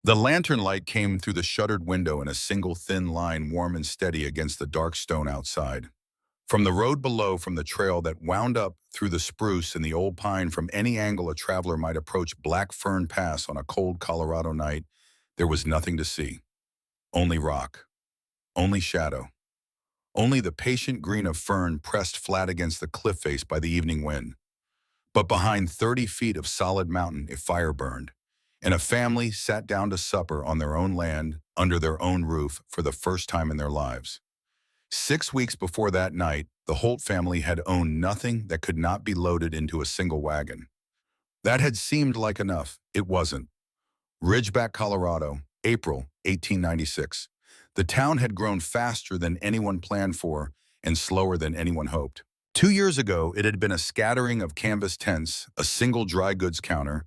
The lantern light came through the shuttered window in a single thin line, warm and steady against the dark stone outside. From the road below, from the trail that wound up through the spruce and the old pine, from any angle a traveler might approach Black Fern Pass on a cold Colorado night, there was nothing to see. Only rock, only shadow, only the patient green of fern pressed flat against the cliff face by the evening wind. But behind 30 feet of solid mountain, a fire burned, and a family sat down to supper on their own land, under their own roof, for the first time in their lives. 6 weeks before that night, the Holt family had owned nothing that could not be loaded into a single wagon. That had seemed like enough. It wasn't. Ridgeback, Colorado, April 1896. The town had grown faster than anyone planned for and slower than anyone hoped. 2 years ago, it had been a scattering of canvas tents, a single dry goods counter,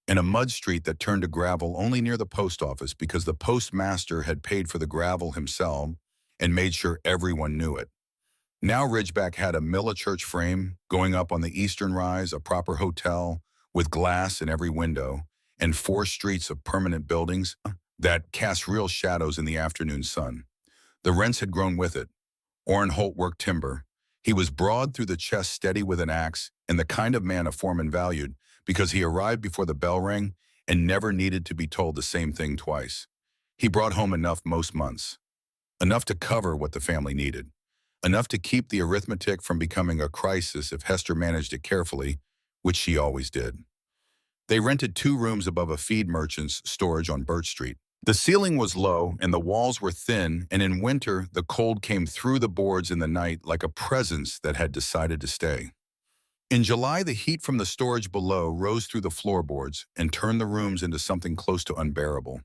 and a mud street that turned to gravel only near the post office because the postmaster had paid for the gravel himself and made sure everyone knew it. Now Ridgeback had a church frame going up on the eastern rise, a proper hotel with glass in every window, and 4 streets of permanent buildings that cast real shadows in the afternoon sun. The rents had grown with it. Orrin Holt worked timber. He was broad through the chest, steady with an axe, and the kind of man a foreman valued because he arrived before the bell rang and never needed to be told the same thing twice. He brought home enough most months, enough to cover what the family needed, enough to keep the arithmetic from becoming a crisis if Hester managed it carefully, which she always did. They rented 2 rooms above a feed merchant's storage on Birch Street. The ceiling was low and the walls were thin, and in winter the cold came through the boards in the night like a presence that had decided to stay. In July, the heat from the storage below rose through the floorboards and turned the rooms into something close to unbearable.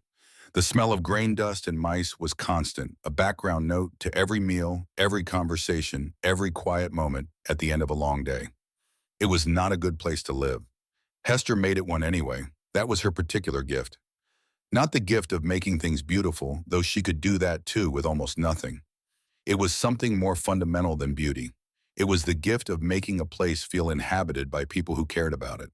The smell of grain dust and mice was constant, a background note to every meal, every conversation, every quiet moment at the end of a long day. It was not a good place to live. Hester made it one anyway. That was her particular gift. Not the gift of making things beautiful, though she could do that too with almost nothing. It was something more fundamental than beauty. It was the gift of making a place feel inhabited by people who cared about it.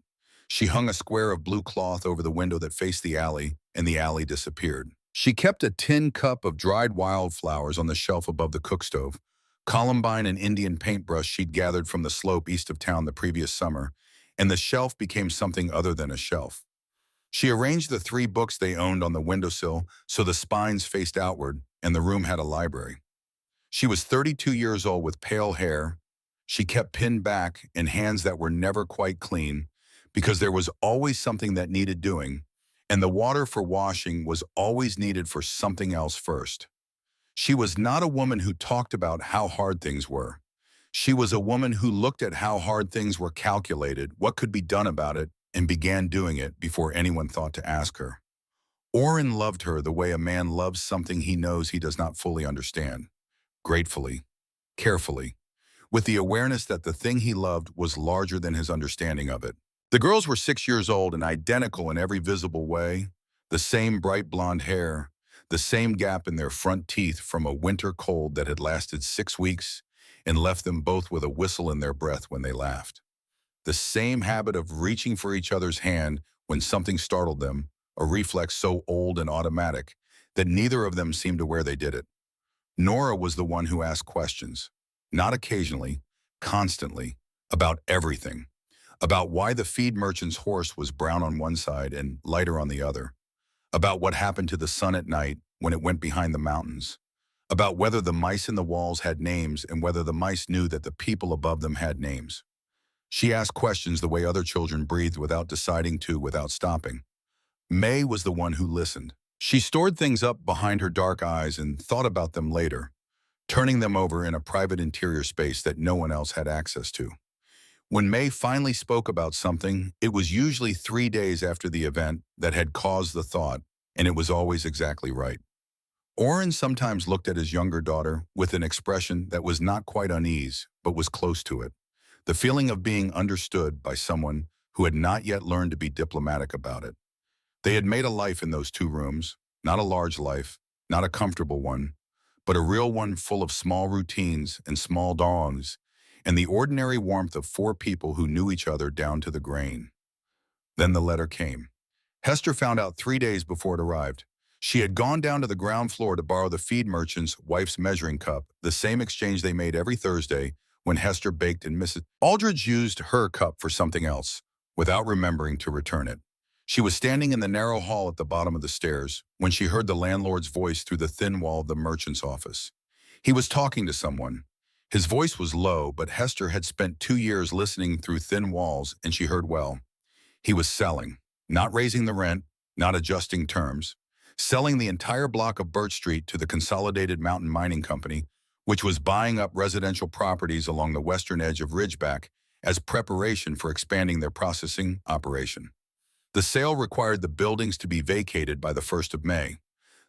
She hung a square of blue cloth over the window that faced the alley, and the alley disappeared. She kept a tin cup of dried wildflowers on the shelf above the cookstove, columbine and Indian paintbrush she'd gathered from the slope east of town the previous summer, and the shelf became something other than a shelf. She arranged the 3 books they owned on the windowsill so the spines faced outward, and the room had a library. She was 32 years old with pale hair. She kept pinned back and hands that were never quite clean because there was always something that needed doing, and the water for washing was always needed for something else first. She was not a woman who talked about how hard things were. She was a woman who looked at how hard things were, calculated what could be done about it, and began doing it before anyone thought to ask her. Orrin loved her the way a man loves something he knows he does not fully understand, gratefully, carefully, with the awareness that the thing he loved was larger than his understanding of it. The girls were 6 years old and identical in every visible way, the same bright blonde hair, the same gap in their front teeth from a winter cold that had lasted 6 weeks and left them both with a whistle in their breath when they laughed. The same habit of reaching for each other's hand when something startled them, a reflex so old and automatic that neither of them seemed aware they did it. Nora was the one who asked questions, not occasionally, constantly, about everything. About why the feed merchant's horse was brown on one side and lighter on the other. About what happened to the sun at night when it went behind the mountains. About whether the mice in the walls had names and whether the mice knew that the people above them had names. She asked questions the way other children breathed without deciding to, without stopping. May was the one who listened. She stored things up behind her dark eyes and thought about them later, turning them over in a private interior space that no one else had access to. When May finally spoke about something, it was usually 3 days after the event that had caused the thought, and it was always exactly right. Orrin sometimes looked at his younger daughter with an expression that was not quite unease, but was close to it. The feeling of being understood by someone who had not yet learned to be diplomatic about it. They had made a life in those 2 rooms, not a large life, not a comfortable one, but a real one full of small routines and small dawns, and the ordinary warmth of 4 people who knew each other down to the grain. Then the letter came. Hester found out 3 days before it arrived. She had gone down to the ground floor to borrow the feed merchant's wife's measuring cup, the same exchange they made every Thursday when Hester baked and Mrs. Aldridge used her cup for something else, without remembering to return it. She was standing in the narrow hall at the bottom of the stairs when she heard the landlord's voice through the thin wall of the merchant's office. He was talking to someone. His voice was low, but Hester had spent 2 years listening through thin walls, and she heard well. He was selling, not raising the rent, not adjusting terms, selling the entire block of Birch Street to the Consolidated Mountain Mining Company, which was buying up residential properties along the western edge of Ridgeback as preparation for expanding their processing operation. The sale required the buildings to be vacated by the 1st of May.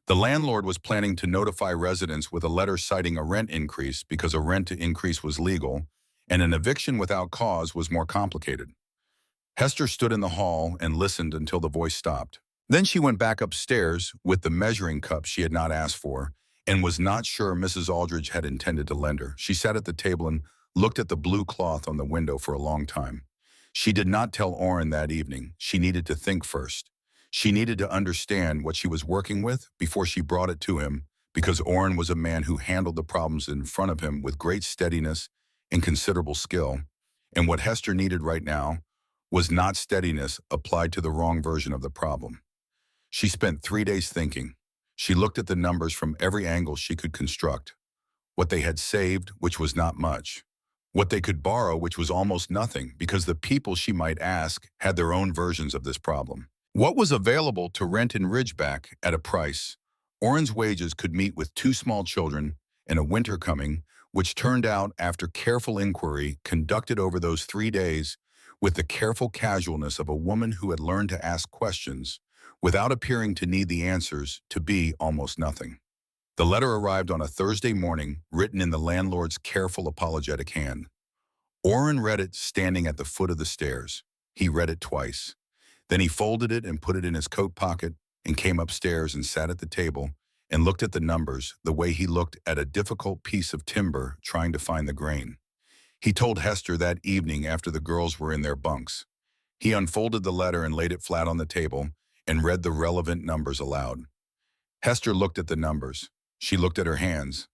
The landlord was planning to notify residents with a letter citing a rent increase because a rent increase was legal, and an eviction without cause was more complicated. Hester stood in the hall and listened until the voice stopped. Then she went back upstairs with the measuring cup she had not asked for and was not sure Mrs. Aldridge had intended to lend her. She sat at the table and looked at the blue cloth on the window for a long time. She did not tell Orrin that evening. She needed to think first. She needed to understand what she was working with before she brought it to him, because Orrin was a man who handled the problems in front of him with great steadiness and considerable skill. And what Hester needed right now was not steadiness applied to the wrong version of the problem. She spent 3 days thinking. She looked at the numbers from every angle she could construct. What they had saved, which was not much. What they could borrow, which was almost nothing, because the people she might ask had their own versions of this problem. What was available to rent in Ridgeback at a price Orrin's wages could meet with 2 small children and a winter coming, which turned out, after careful inquiry conducted over those 3 days, with the careful casualness of a woman who had learned to ask questions, without appearing to need the answers, to be almost nothing. The letter arrived on a Thursday morning, written in the landlord's careful, apologetic hand. Orrin read it standing at the foot of the stairs. He read it twice. Then he folded it and put it in his coat pocket and came upstairs and sat at the table and looked at the numbers the way he looked at a difficult piece of timber trying to find the grain. He told Hester that evening after the girls were in their bunks. He unfolded the letter and laid it flat on the table and read the relevant numbers aloud. Hester looked at the numbers. She looked at her hands.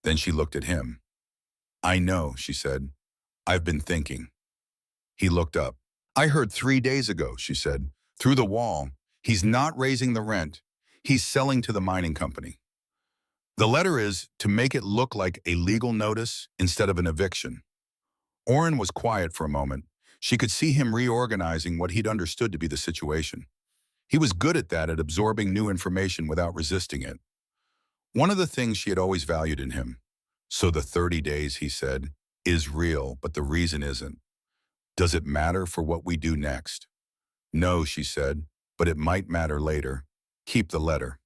Then she looked at him. "I know," she said. "I've been thinking." He looked up. "I heard 3 days ago," she said, "through the wall. He's not raising the rent. He's selling to the mining company. The letter is to make it look like a legal notice instead of an eviction." Orrin was quiet for a moment. She could see him reorganizing what he'd understood to be the situation. He was good at that, at absorbing new information without resisting it. One of the things she had always valued in him. "So the 30 days, he said, is real, but the reason isn't. Does it matter for what we do next?" "No," she said, "but it might matter later. Keep the letter."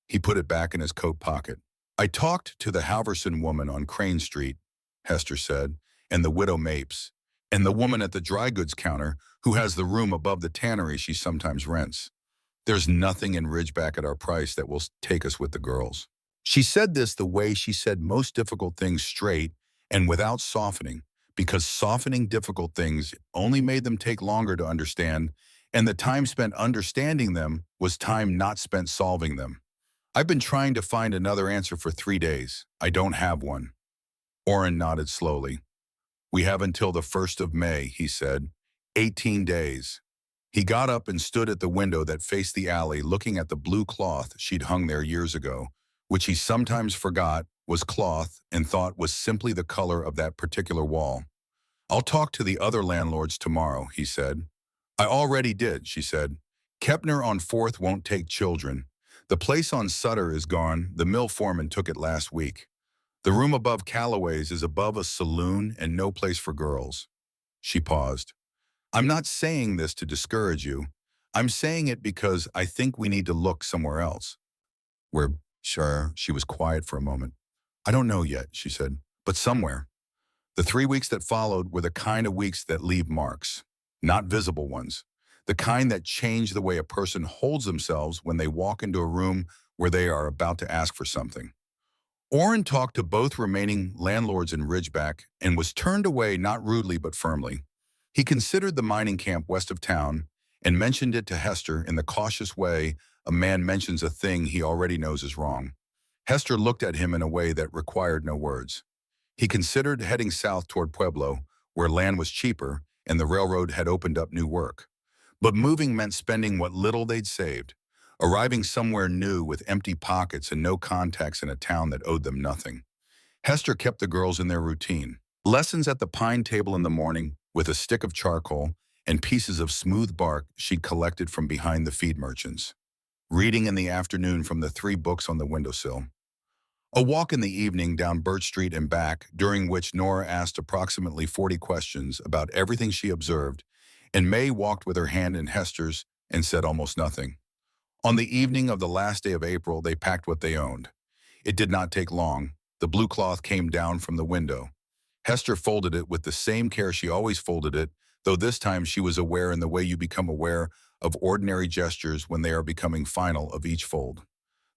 He put it back in his coat pocket. "I talked to the Halverson woman on Crane Street," Hester said, "and the widow Mapes, and the woman at the dry goods counter who has the room above the tannery she sometimes rents. There's nothing in Ridgeback at our price that will take us with the girls." She said this the way she said most difficult things, straight and without softening, because softening difficult things only made them take longer to understand, and the time spent understanding them was time not spent solving them. "I've been trying to find another answer for 3 days. I don't have one." Orrin nodded slowly. "We have until the 1st of May, he said. 18 days. He got up and stood at the window that faced the alley, looking at the blue cloth she'd hung there years ago, which he sometimes forgot was cloth and thought was simply the color of that particular wall. "I'll talk to the other landlords tomorrow," he said. "I already did," she said. "Kepner on 4th won't take children. The place on Sutter is gone. The mill foreman took it last week. The room above Calloway's is above a saloon and no place for girls." She paused. "I'm not saying this to discourage you. I'm saying it because I think we need to look somewhere else." "Where?" Sure. She was quiet for a moment. "I don't know yet," she said, "but somewhere." The 3 weeks that followed were the kind of weeks that leave marks, not visible ones, the kind that change the way a person holds themselves when they walk into a room where they are about to ask for something. Orrin talked to both remaining landlords in Ridgeback and was turned away, not rudely but firmly. He considered the mining camp west of town and mentioned it to Hester in the cautious way a man mentions a thing he already knows is wrong. Hester looked at him in a way that required no words. He considered heading south toward Pueblo, where land was cheaper and the railroad had opened up new work. But moving meant spending what little they'd saved, arriving somewhere new with empty pockets and no contacts in a town that owed them nothing. Hester kept the girls in their routine. Lessons at the pine table in the morning with a stick of charcoal and pieces of smooth bark she'd collected from behind the feed merchants. Reading in the afternoon from the 3 books on the windowsill. A walk in the evening down Birch Street and back, during which Nora asked approximately 40 questions about everything she observed, and May walked with her hand in Hester's and said almost nothing. On the evening of the last day of April, they packed what they owned. It did not take long. The blue cloth came down from the window. Hester folded it with the same care she always folded it, though this time she was aware in the way you become aware of ordinary gestures when they are becoming final of each fold.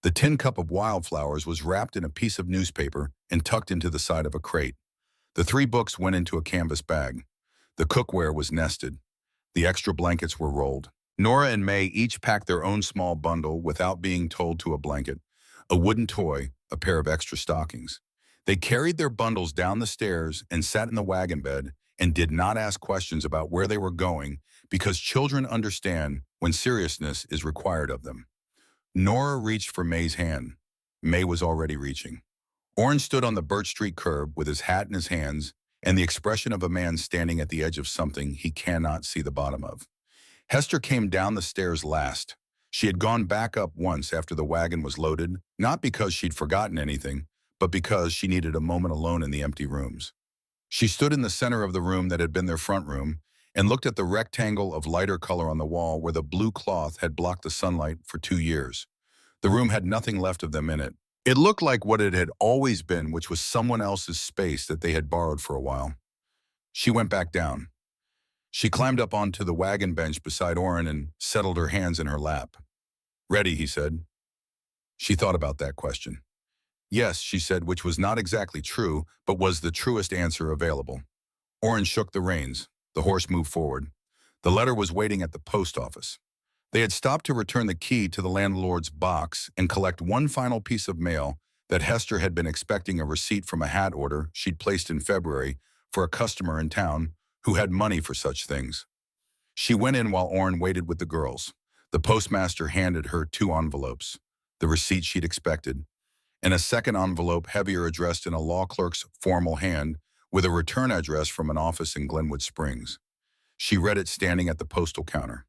The tin cup of wildflowers was wrapped in a piece of newspaper and tucked into the side of a crate. The 3 books went into a canvas bag. The cookware was nested. The extra blankets were rolled. Nora and May each packed their own small bundle without being told to a blanket, a wooden toy, a pair of extra stockings. They carried their bundles down the stairs and sat in the wagon bed and did not ask questions about where they were going because children understand when seriousness is required of them. Nora reached for May's hand. May was already reaching. Orrin stood on the Birch Street curb with his hat in his hands and the expression of a man standing at the edge of something he cannot see the bottom of. Hester came down the stairs last. She had gone back up once after the wagon was loaded, not because she'd forgotten anything, but because she needed a moment alone in the empty rooms. She stood in the center of the room that had been their front room and looked at the rectangle of lighter color on the wall where the blue cloth had blocked the sunlight for 2 years. The room had nothing left of them in it. It looked like what it had always been, which was someone else's space that they had borrowed for a while. She went back down. She climbed up onto the wagon bench beside Orrin and settled her hands in her lap. "Ready," he said. She thought about that question. "Yes," she said, which was not exactly true, but was the truest answer available. Orrin shook the reins. The horse moved forward. The letter was waiting at the post office. They had stopped to return the key to the landlord's box and collect one final piece of mail that Hester had been expecting a receipt from a hat order she'd placed in February for a customer in town who had money for such things. She went in while Orrin waited with the girls. The postmaster handed her 2 envelopes, the receipt she'd expected, and a second envelope heavier addressed in a law clerk's formal hand with a return address from an office in Glenwood Springs. She read it standing at the postal counter.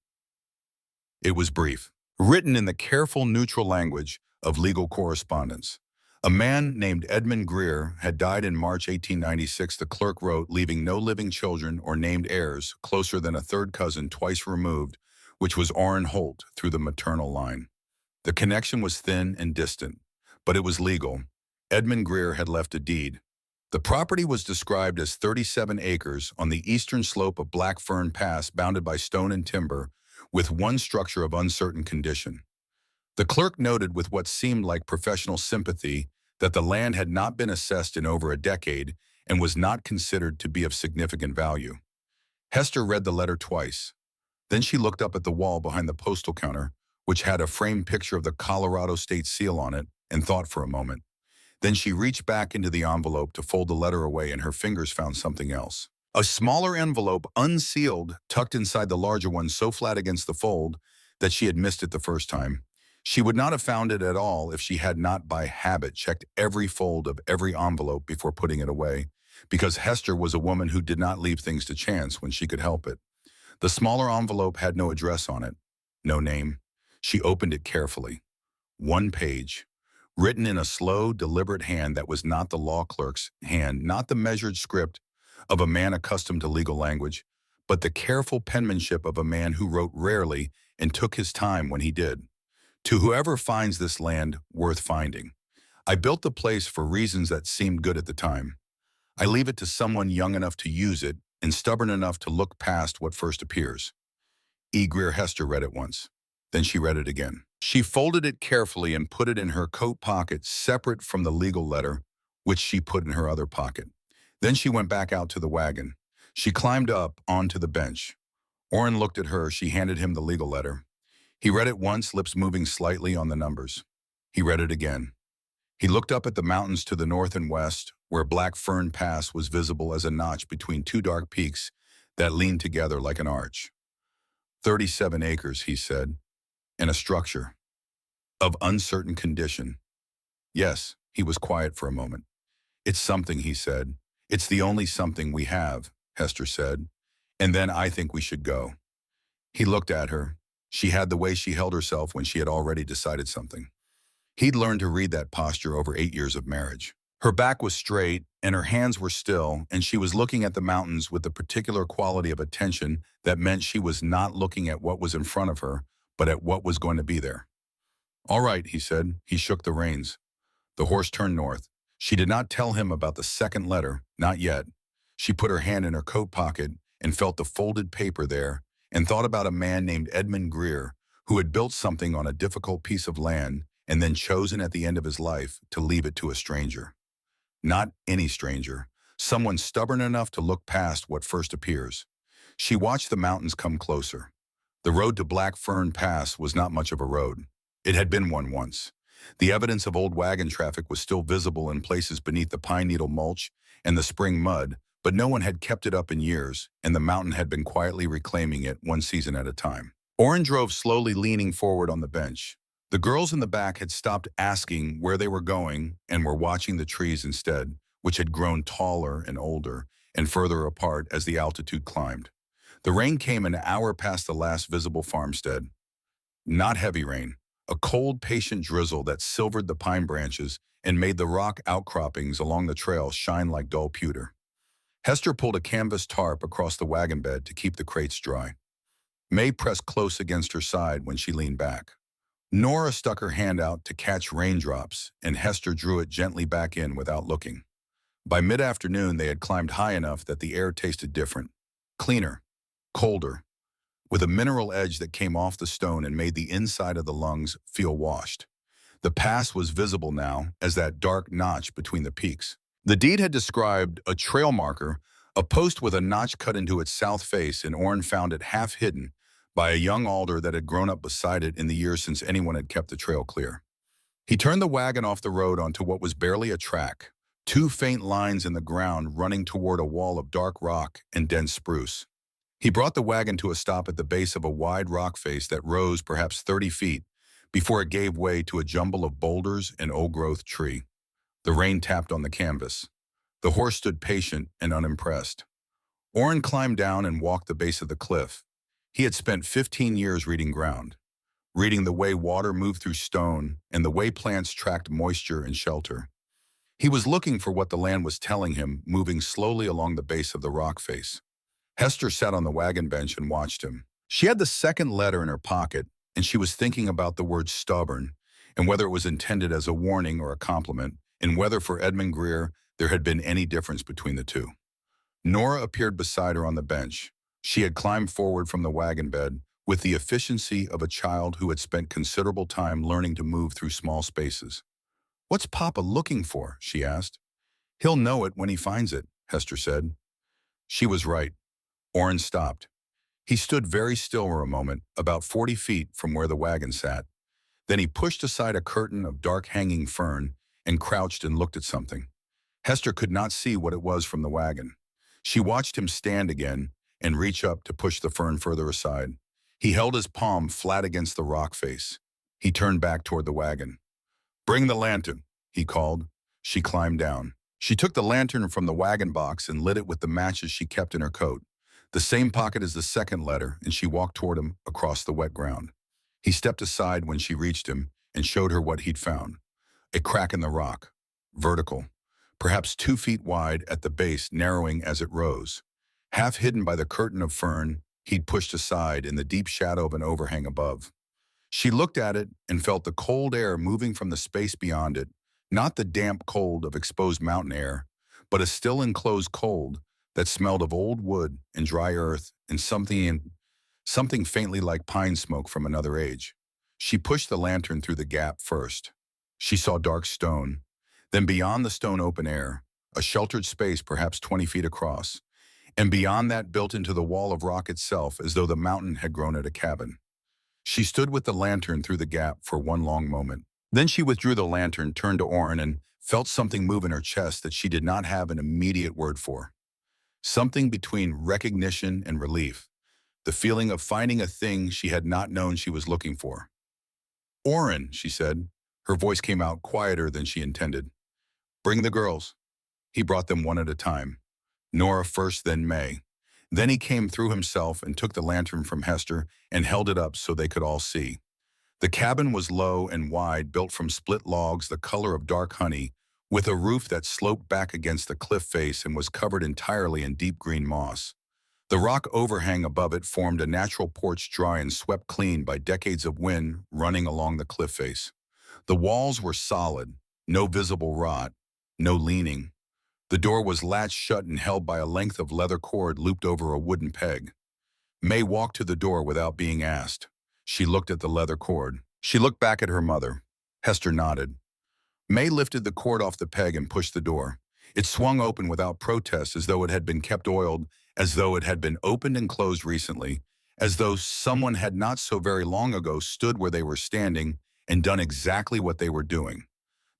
It was brief, written in the careful, neutral language of legal correspondence. A man named Edmund Greer had died in March 1896, the clerk wrote, leaving no living children or named heirs closer than a third cousin twice removed, which was Orrin Holt through the maternal line. The connection was thin and distant, but it was legal. Edmund Greer had left a deed. The property was described as 37 acres on the eastern slope of Black Fern Pass, bounded by stone and timber, with one structure of uncertain condition. The clerk noted with what seemed like professional sympathy that the land had not been assessed in over a decade and was not considered to be of significant value. Hester read the letter twice. Then she looked up at the wall behind the postal counter, which had a framed picture of the Colorado state seal on it, and thought for a moment. Then she reached back into the envelope to fold the letter away, and her fingers found something else. A smaller envelope, unsealed, tucked inside the larger one so flat against the fold that she had missed it the first time. She would not have found it at all if she had not by habit checked every fold of every envelope before putting it away, because Hester was a woman who did not leave things to chance when she could help it. The smaller envelope had no address on it, no name. She opened it carefully. One page, written in a slow, deliberate hand that was not the law clerk's hand, not the measured script of a man accustomed to legal language, but the careful penmanship of a man who wrote rarely and took his time when he did. To whoever finds this land worth finding. I built the place for reasons that seemed good at the time. I leave it to someone young enough to use it and stubborn enough to look past what first appears. E. Greer. Hester read it once. Then she read it again. She folded it carefully and put it in her coat pocket, separate from the legal letter, which she put in her other pocket. Then she went back out to the wagon. She climbed up onto the bench. Orrin looked at her. She handed him the legal letter. He read it once, lips moving slightly on the numbers. He read it again. He looked up at the mountains to the north and west, where Black Fern Pass was visible as a notch between two dark peaks that leaned together like an arch. 37 acres, he said, and a structure of uncertain condition. Yes, he was quiet for a moment. It's something, he said. It's the only something we have, Hester said. And then I think we should go. He looked at her. She had the way she held herself when she had already decided something. He'd learned to read that posture over 8 years of marriage. Her back was straight, and her hands were still, and she was looking at the mountains with the particular quality of attention that meant she was not looking at what was in front of her, but at what was going to be there. All right, he said. He shook the reins. The horse turned north. She did not tell him about the second letter, not yet. She put her hand in her coat pocket and felt the folded paper there and thought about a man named Edmund Greer who had built something on a difficult piece of land and then chosen at the end of his life to leave it to a stranger. Not any stranger, someone stubborn enough to look past what first appears. She watched the mountains come closer. The road to Black Fern Pass was not much of a road. It had been one once. The evidence of old wagon traffic was still visible in places beneath the pine needle mulch and the spring mud, but no one had kept it up in years, and the mountain had been quietly reclaiming it one season at a time. Orrin drove slowly, leaning forward on the bench. The girls in the back had stopped asking where they were going and were watching the trees instead, which had grown taller and older and further apart as the altitude climbed. The rain came an hour past the last visible farmstead. Not heavy rain, a cold, patient drizzle that silvered the pine branches and made the rock outcroppings along the trail shine like dull pewter. Hester pulled a canvas tarp across the wagon bed to keep the crates dry. May pressed close against her side when she leaned back. Nora stuck her hand out to catch raindrops, and Hester drew it gently back in without looking. By mid-afternoon, they had climbed high enough that the air tasted different, cleaner, colder, with a mineral edge that came off the stone and made the inside of the lungs feel washed. The pass was visible now as that dark notch between the peaks. The deed had described a trail marker, a post with a notch cut into its south face, and Orrin found it half hidden by a young alder that had grown up beside it in the years since anyone had kept the trail clear. He turned the wagon off the road onto what was barely a track, two faint lines in the ground running toward a wall of dark rock and dense spruce. He brought the wagon to a stop at the base of a wide rock face that rose perhaps 30 feet before it gave way to a jumble of boulders and old-growth tree. The rain tapped on the canvas. The horse stood patient and unimpressed. Orrin climbed down and walked the base of the cliff. He had spent 15 years reading ground, reading the way water moved through stone and the way plants tracked moisture and shelter. He was looking for what the land was telling him, moving slowly along the base of the rock face. Hester sat on the wagon bench and watched him. She had the second letter in her pocket, and she was thinking about the word stubborn, and whether it was intended as a warning or a compliment, and whether for Edmund Greer there had been any difference between the two. Nora appeared beside her on the bench. She had climbed forward from the wagon bed with the efficiency of a child who had spent considerable time learning to move through small spaces. "What's Papa looking for?" she asked. "He'll know it when he finds it," Hester said. She was right. Orrin stopped. He stood very still for a moment, about 40 feet from where the wagon sat. Then he pushed aside a curtain of dark hanging fern and crouched and looked at something. Hester could not see what it was from the wagon. She watched him stand again and reach up to push the fern further aside. He held his palm flat against the rock face. He turned back toward the wagon. "Bring the lantern," he called. She climbed down. She took the lantern from the wagon box and lit it with the matches she kept in her coat, the same pocket as the second letter, and she walked toward him across the wet ground. He stepped aside when she reached him and showed her what he'd found. A crack in the rock, vertical, perhaps 2 feet wide at the base, narrowing as it rose. Half hidden by the curtain of fern he'd pushed aside in the deep shadow of an overhang above. She looked at it and felt the cold air moving from the space beyond it, not the damp cold of exposed mountain air, but a still enclosed cold that smelled of old wood and dry earth and something faintly like pine smoke from another age. She pushed the lantern through the gap first. She saw dark stone, then beyond the stone open air, a sheltered space perhaps 20 feet across, and beyond that built into the wall of rock itself as though the mountain had grown at a cabin. She stood with the lantern through the gap for one long moment. Then she withdrew the lantern, turned to Orin, and felt something move in her chest that she did not have an immediate word for. Something between recognition and relief, the feeling of finding a thing she had not known she was looking for. Orin, she said. Her voice came out quieter than she intended. Bring the girls. He brought them one at a time. Nora first, then May. Then he came through himself and took the lantern from Hester and held it up so they could all see. The cabin was low and wide, built from split logs the color of dark honey, with a roof that sloped back against the cliff face and was covered entirely in deep green moss. The rock overhang above it formed a natural porch dry and swept clean by decades of wind running along the cliff face. The walls were solid, no visible rot, no leaning. The door was latched shut and held by a length of leather cord looped over a wooden peg. May walked to the door without being asked. She looked at the leather cord. She looked back at her mother. Hester nodded. May lifted the cord off the peg and pushed the door. It swung open without protest, as though it had been kept oiled, as though it had been opened and closed recently, as though someone had not so very long ago stood where they were standing and done exactly what they were doing.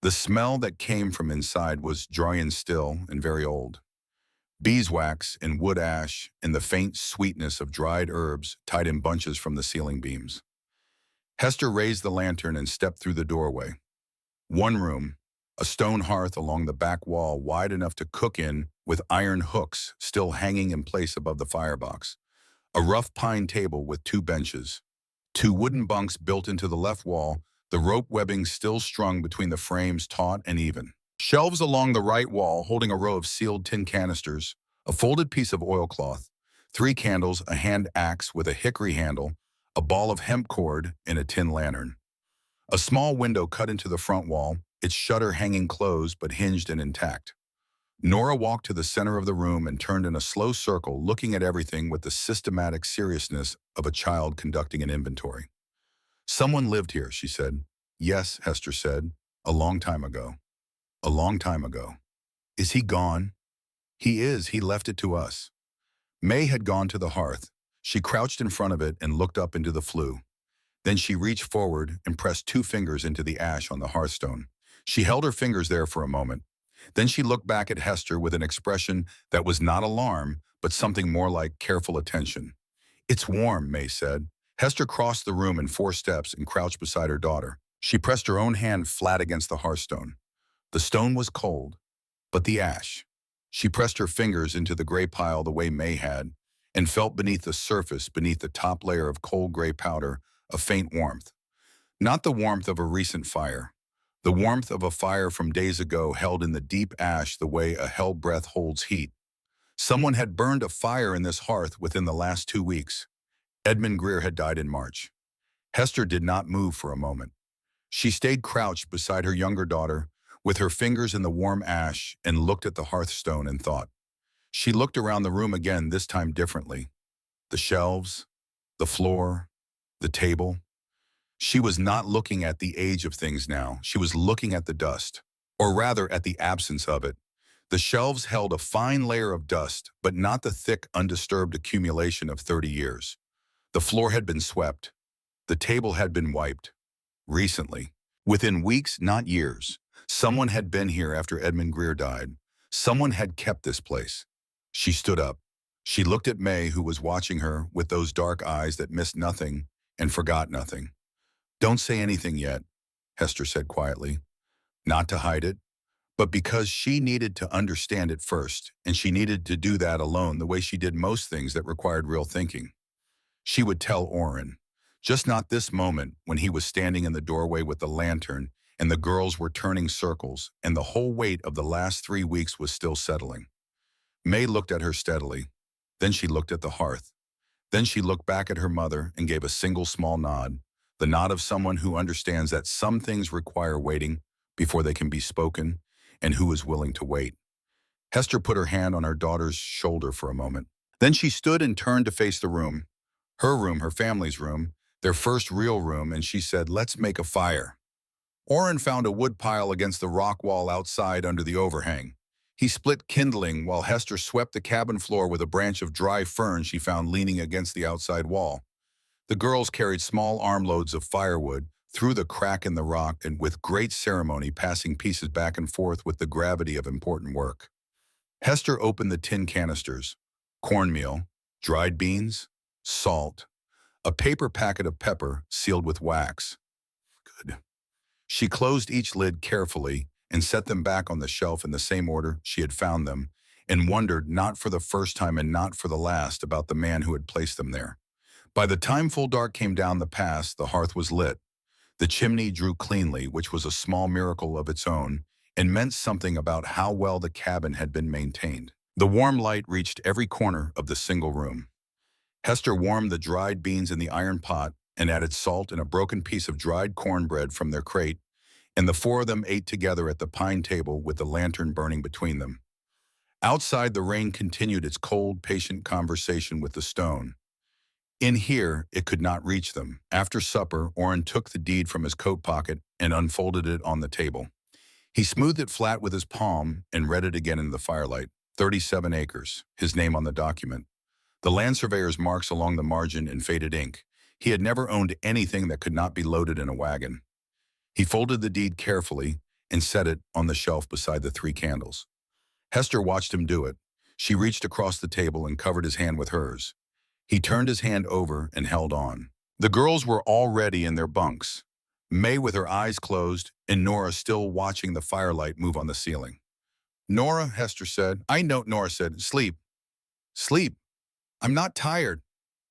The smell that came from inside was dry and still and very old. Beeswax and wood ash and the faint sweetness of dried herbs tied in bunches from the ceiling beams. Hester raised the lantern and stepped through the doorway. One room, a stone hearth along the back wall wide enough to cook in with iron hooks still hanging in place above the firebox. A rough pine table with two benches. Two wooden bunks built into the left wall, the rope webbing still strung between the frames taut and even. Shelves along the right wall holding a row of sealed tin canisters, a folded piece of oilcloth, 3 candles, a hand axe with a hickory handle, a ball of hemp cord, and a tin lantern. A small window cut into the front wall, its shutter hanging closed but hinged and intact. Nora walked to the center of the room and turned in a slow circle, looking at everything with the systematic seriousness of a child conducting an inventory. Someone lived here, she said. Yes, Hester said. A long time ago. A long time ago. Is he gone? He is. He left it to us. May had gone to the hearth. She crouched in front of it and looked up into the flue. Then she reached forward and pressed 2 fingers into the ash on the hearthstone. She held her fingers there for a moment. Then she looked back at Hester with an expression that was not alarm, but something more like careful attention. It's warm, May said. Hester crossed the room in 4 steps and crouched beside her daughter. She pressed her own hand flat against the hearthstone. The stone was cold, but the ash. She pressed her fingers into the gray pile the way May had, and felt beneath the surface, beneath the top layer of cold gray powder, a faint warmth. Not the warmth of a recent fire. The warmth of a fire from days ago held in the deep ash the way a hell breath holds heat. Someone had burned a fire in this hearth within the last 2 weeks. Edmund Greer had died in March. Hester did not move for a moment. She stayed crouched beside her younger daughter, with her fingers in the warm ash, and looked at the hearthstone and thought. She looked around the room again, this time differently. The shelves, the floor, the table. She was not looking at the age of things now. She was looking at the dust, or rather at the absence of it. The shelves held a fine layer of dust, but not the thick, undisturbed accumulation of 30 years. The floor had been swept. The table had been wiped. Recently. Within weeks, not years. Someone had been here after Edmund Greer died. Someone had kept this place. She stood up. She looked at May, who was watching her with those dark eyes that missed nothing and forgot nothing. Don't say anything yet, Hester said quietly. Not to hide it, but because she needed to understand it first, and she needed to do that alone the way she did most things that required real thinking. She would tell Orin, just not this moment when he was standing in the doorway with the lantern and the girls were turning circles and the whole weight of the last 3 weeks was still settling. May looked at her steadily. Then she looked at the hearth. Then she looked back at her mother and gave a single small nod, the nod of someone who understands that some things require waiting before they can be spoken, and who is willing to wait. Hester put her hand on her daughter's shoulder for a moment. Then she stood and turned to face the room. Her room, her family's room, their first real room, and she said, "Let's make a fire." Orin found a wood pile against the rock wall outside under the overhang. He split kindling while Hester swept the cabin floor with a branch of dry fern she found leaning against the outside wall. The girls carried small armloads of firewood through the crack in the rock and with great ceremony passing pieces back and forth with the gravity of important work. Hester opened the tin canisters: cornmeal, dried beans, salt, a paper packet of pepper sealed with wax. Good. She closed each lid carefully and set them back on the shelf in the same order she had found them, and wondered, not for the first time and not for the last, about the man who had placed them there. By the time full dark came down the pass, the hearth was lit. The chimney drew cleanly, which was a small miracle of its own, and meant something about how well the cabin had been maintained. The warm light reached every corner of the single room. Hester warmed the dried beans in the iron pot and added salt and a broken piece of dried cornbread from their crate, and the four of them ate together at the pine table with the lantern burning between them. Outside, the rain continued its cold, patient conversation with the stone. In here, it could not reach them. After supper, Orrin took the deed from his coat pocket and unfolded it on the table. He smoothed it flat with his palm and read it again in the firelight. 37 acres, his name on the document. The land surveyor's marks along the margin in faded ink. He had never owned anything that could not be loaded in a wagon. He folded the deed carefully and set it on the shelf beside the 3 candles. Hester watched him do it. She reached across the table and covered his hand with hers. He turned his hand over and held on. The girls were already in their bunks, May with her eyes closed and Nora still watching the firelight move on the ceiling. "Nora," Hester said. "I know," Nora said. "Sleep." "Sleep? I'm not tired."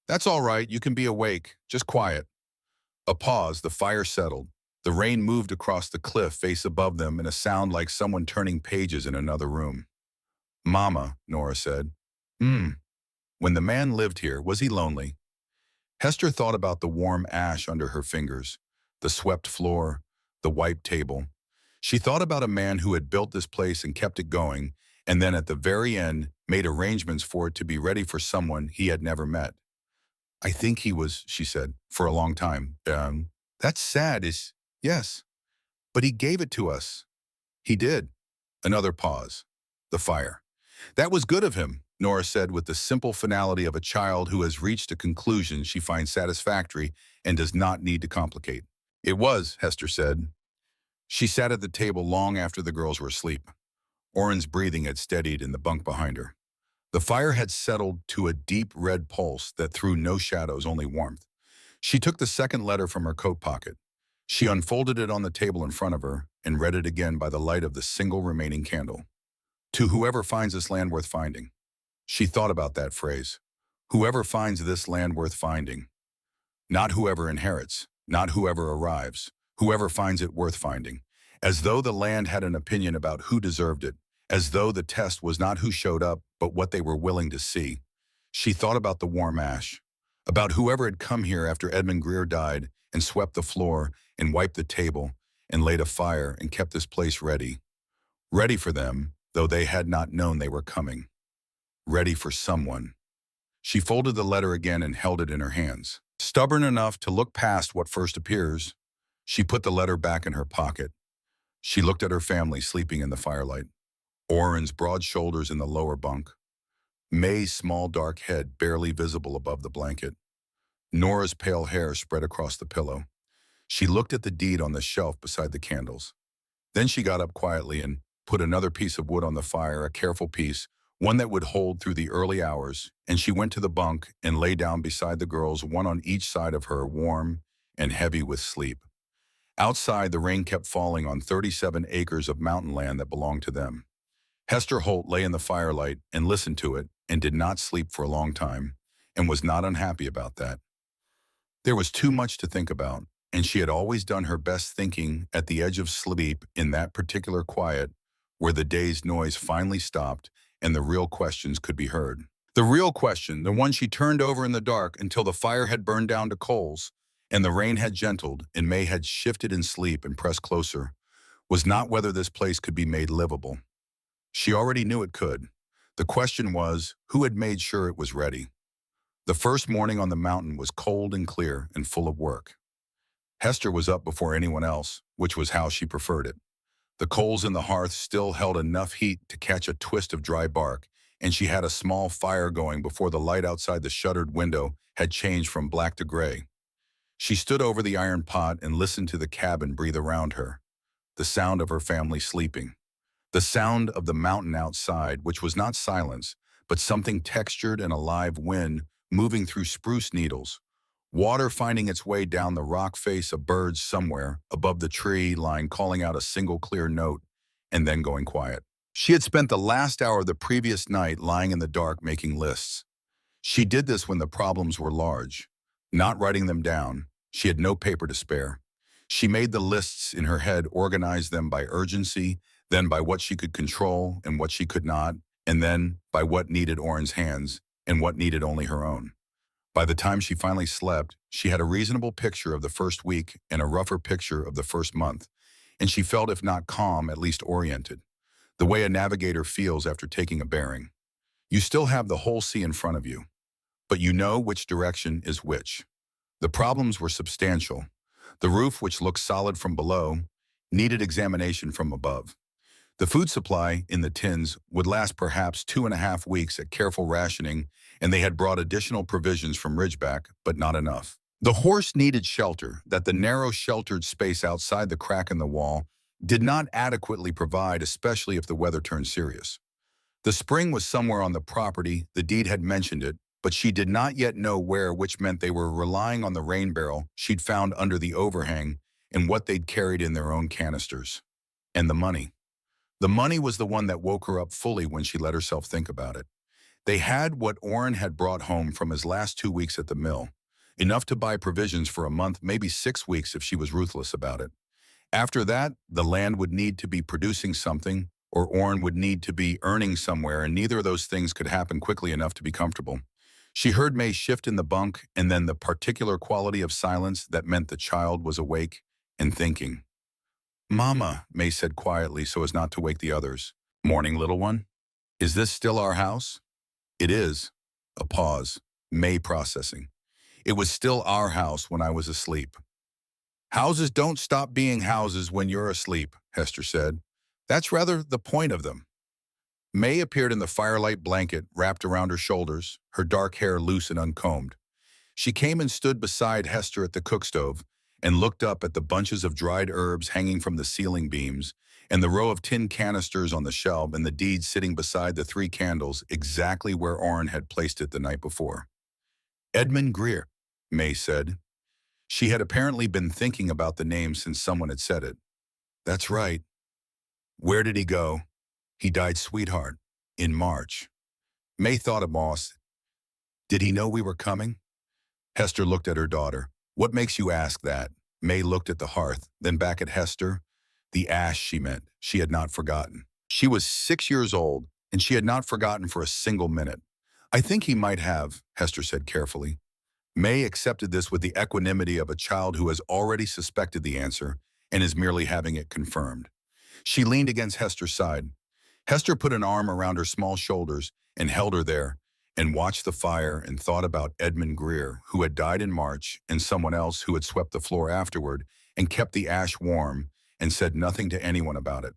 "That's all right. You can be awake. Just quiet." A pause. The fire settled. The rain moved across the cliff face above them in a sound like someone turning pages in another room. "Mama," Nora said. When the man lived here, was he lonely?" Hester thought about the warm ash under her fingers, the swept floor, the wiped table. She thought about a man who had built this place and kept it going, and then at the very end made arrangements for it to be ready for someone he had never met. "I think he was," she said, "for a long time. That's sad, yes. But he gave it to us." "He did." Another pause. The fire. "That was good of him," Nora said with the simple finality of a child who has reached a conclusion she finds satisfactory and does not need to complicate. "It was," Hester said. She sat at the table long after the girls were asleep. Orrin's breathing had steadied in the bunk behind her. The fire had settled to a deep red pulse that threw no shadows, only warmth. She took the second letter from her coat pocket. She unfolded it on the table in front of her and read it again by the light of the single remaining candle. "To whoever finds this land worth finding." She thought about that phrase. Whoever finds this land worth finding. Not whoever inherits, not whoever arrives, whoever finds it worth finding. As though the land had an opinion about who deserved it, as though the test was not who showed up, but what they were willing to see. She thought about the warm ash, about whoever had come here after Edmund Greer died and swept the floor and wiped the table and laid a fire and kept this place ready. Ready for them, though they had not known they were coming. Ready for someone. She folded the letter again and held it in her hands. Stubborn enough to look past what first appears, she put the letter back in her pocket. She looked at her family sleeping in the firelight. Orrin's broad shoulders in the lower bunk. May's small dark head barely visible above the blanket. Nora's pale hair spread across the pillow. She looked at the deed on the shelf beside the candles. Then she got up quietly and put another piece of wood on the fire, a careful piece, one that would hold through the early hours, and she went to the bunk and lay down beside the girls, one on each side of her, warm and heavy with sleep. Outside, the rain kept falling on 37 acres of mountain land that belonged to them. Hester Holt lay in the firelight and listened to it and did not sleep for a long time, and was not unhappy about that. There was too much to think about, and she had always done her best thinking at the edge of sleep in that particular quiet where the day's noise finally stopped and the real questions could be heard. The real question, the one she turned over in the dark until the fire had burned down to coals and the rain had gentled and May had shifted in sleep and pressed closer, was not whether this place could be made livable. She already knew it could. The question was, who had made sure it was ready? The first morning on the mountain was cold and clear and full of work. Hester was up before anyone else, which was how she preferred it. The coals in the hearth still held enough heat to catch a twist of dry bark, and she had a small fire going before the light outside the shuttered window had changed from black to gray. She stood over the iron pot and listened to the cabin breathe around her, the sound of her family sleeping, the sound of the mountain outside, which was not silence, but something textured and alive, wind moving through spruce needles, water finding its way down the rock face of birds somewhere above the tree line calling out a single clear note and then going quiet. She had spent the last hour of the previous night lying in the dark making lists. She did this when the problems were large, not writing them down. She had no paper to spare. She made the lists in her head, organized them by urgency, then by what she could control and what she could not, and then by what needed Orrin's hands and what needed only her own. By the time she finally slept, she had a reasonable picture of the first week and a rougher picture of the first month, and she felt, if not calm, at least oriented, the way a navigator feels after taking a bearing. You still have the whole sea in front of you, but you know which direction is which. The problems were substantial. The roof, which looked solid from below, needed examination from above. The food supply in the tins would last perhaps 2.5 weeks at careful rationing, and they had brought additional provisions from Ridgeback, but not enough. The horse needed shelter that the narrow sheltered space outside the crack in the wall did not adequately provide, especially if the weather turned serious. The spring was somewhere on the property, the deed had mentioned it, but she did not yet know where, which meant they were relying on the rain barrel she'd found under the overhang and what they'd carried in their own canisters. And the money. The money was the one that woke her up fully when she let herself think about it. They had what Orrin had brought home from his last 2 weeks at the mill, enough to buy provisions for a month, maybe 6 weeks if she was ruthless about it. After that, the land would need to be producing something, or Orrin would need to be earning somewhere, and neither of those things could happen quickly enough to be comfortable. She heard May shift in the bunk, and then the particular quality of silence that meant the child was awake and thinking. "Mama," May said quietly so as not to wake the others. "Morning, little one. Is this still our house?" "It is." A pause. May processing. "It was still our house when I was asleep." "Houses don't stop being houses when you're asleep," Hester said. "That's rather the point of them." May appeared in the firelight blanket wrapped around her shoulders, her dark hair loose and uncombed. She came and stood beside Hester at the cook stove and looked up at the bunches of dried herbs hanging from the ceiling beams and the row of tin canisters on the shelf and the deed sitting beside the 3 candles exactly where Orrin had placed it the night before. "Edmund Greer," May said. She had apparently been thinking about the name since someone had said it. "That's right." "Where did he go?" "He died, sweetheart, in March." May thought of Moss. "Did he know we were coming?" Hester looked at her daughter. "What makes you ask that?" May looked at the hearth, then back at Hester. The ash, she meant. She had not forgotten. She was 6 years old, and she had not forgotten for a single minute. "I think he might have," Hester said carefully. May accepted this with the equanimity of a child who has already suspected the answer and is merely having it confirmed. She leaned against Hester's side. Hester put an arm around her small shoulders and held her there, and watched the fire and thought about Edmund Greer, who had died in March, and someone else who had swept the floor afterward and kept the ash warm and said nothing to anyone about it.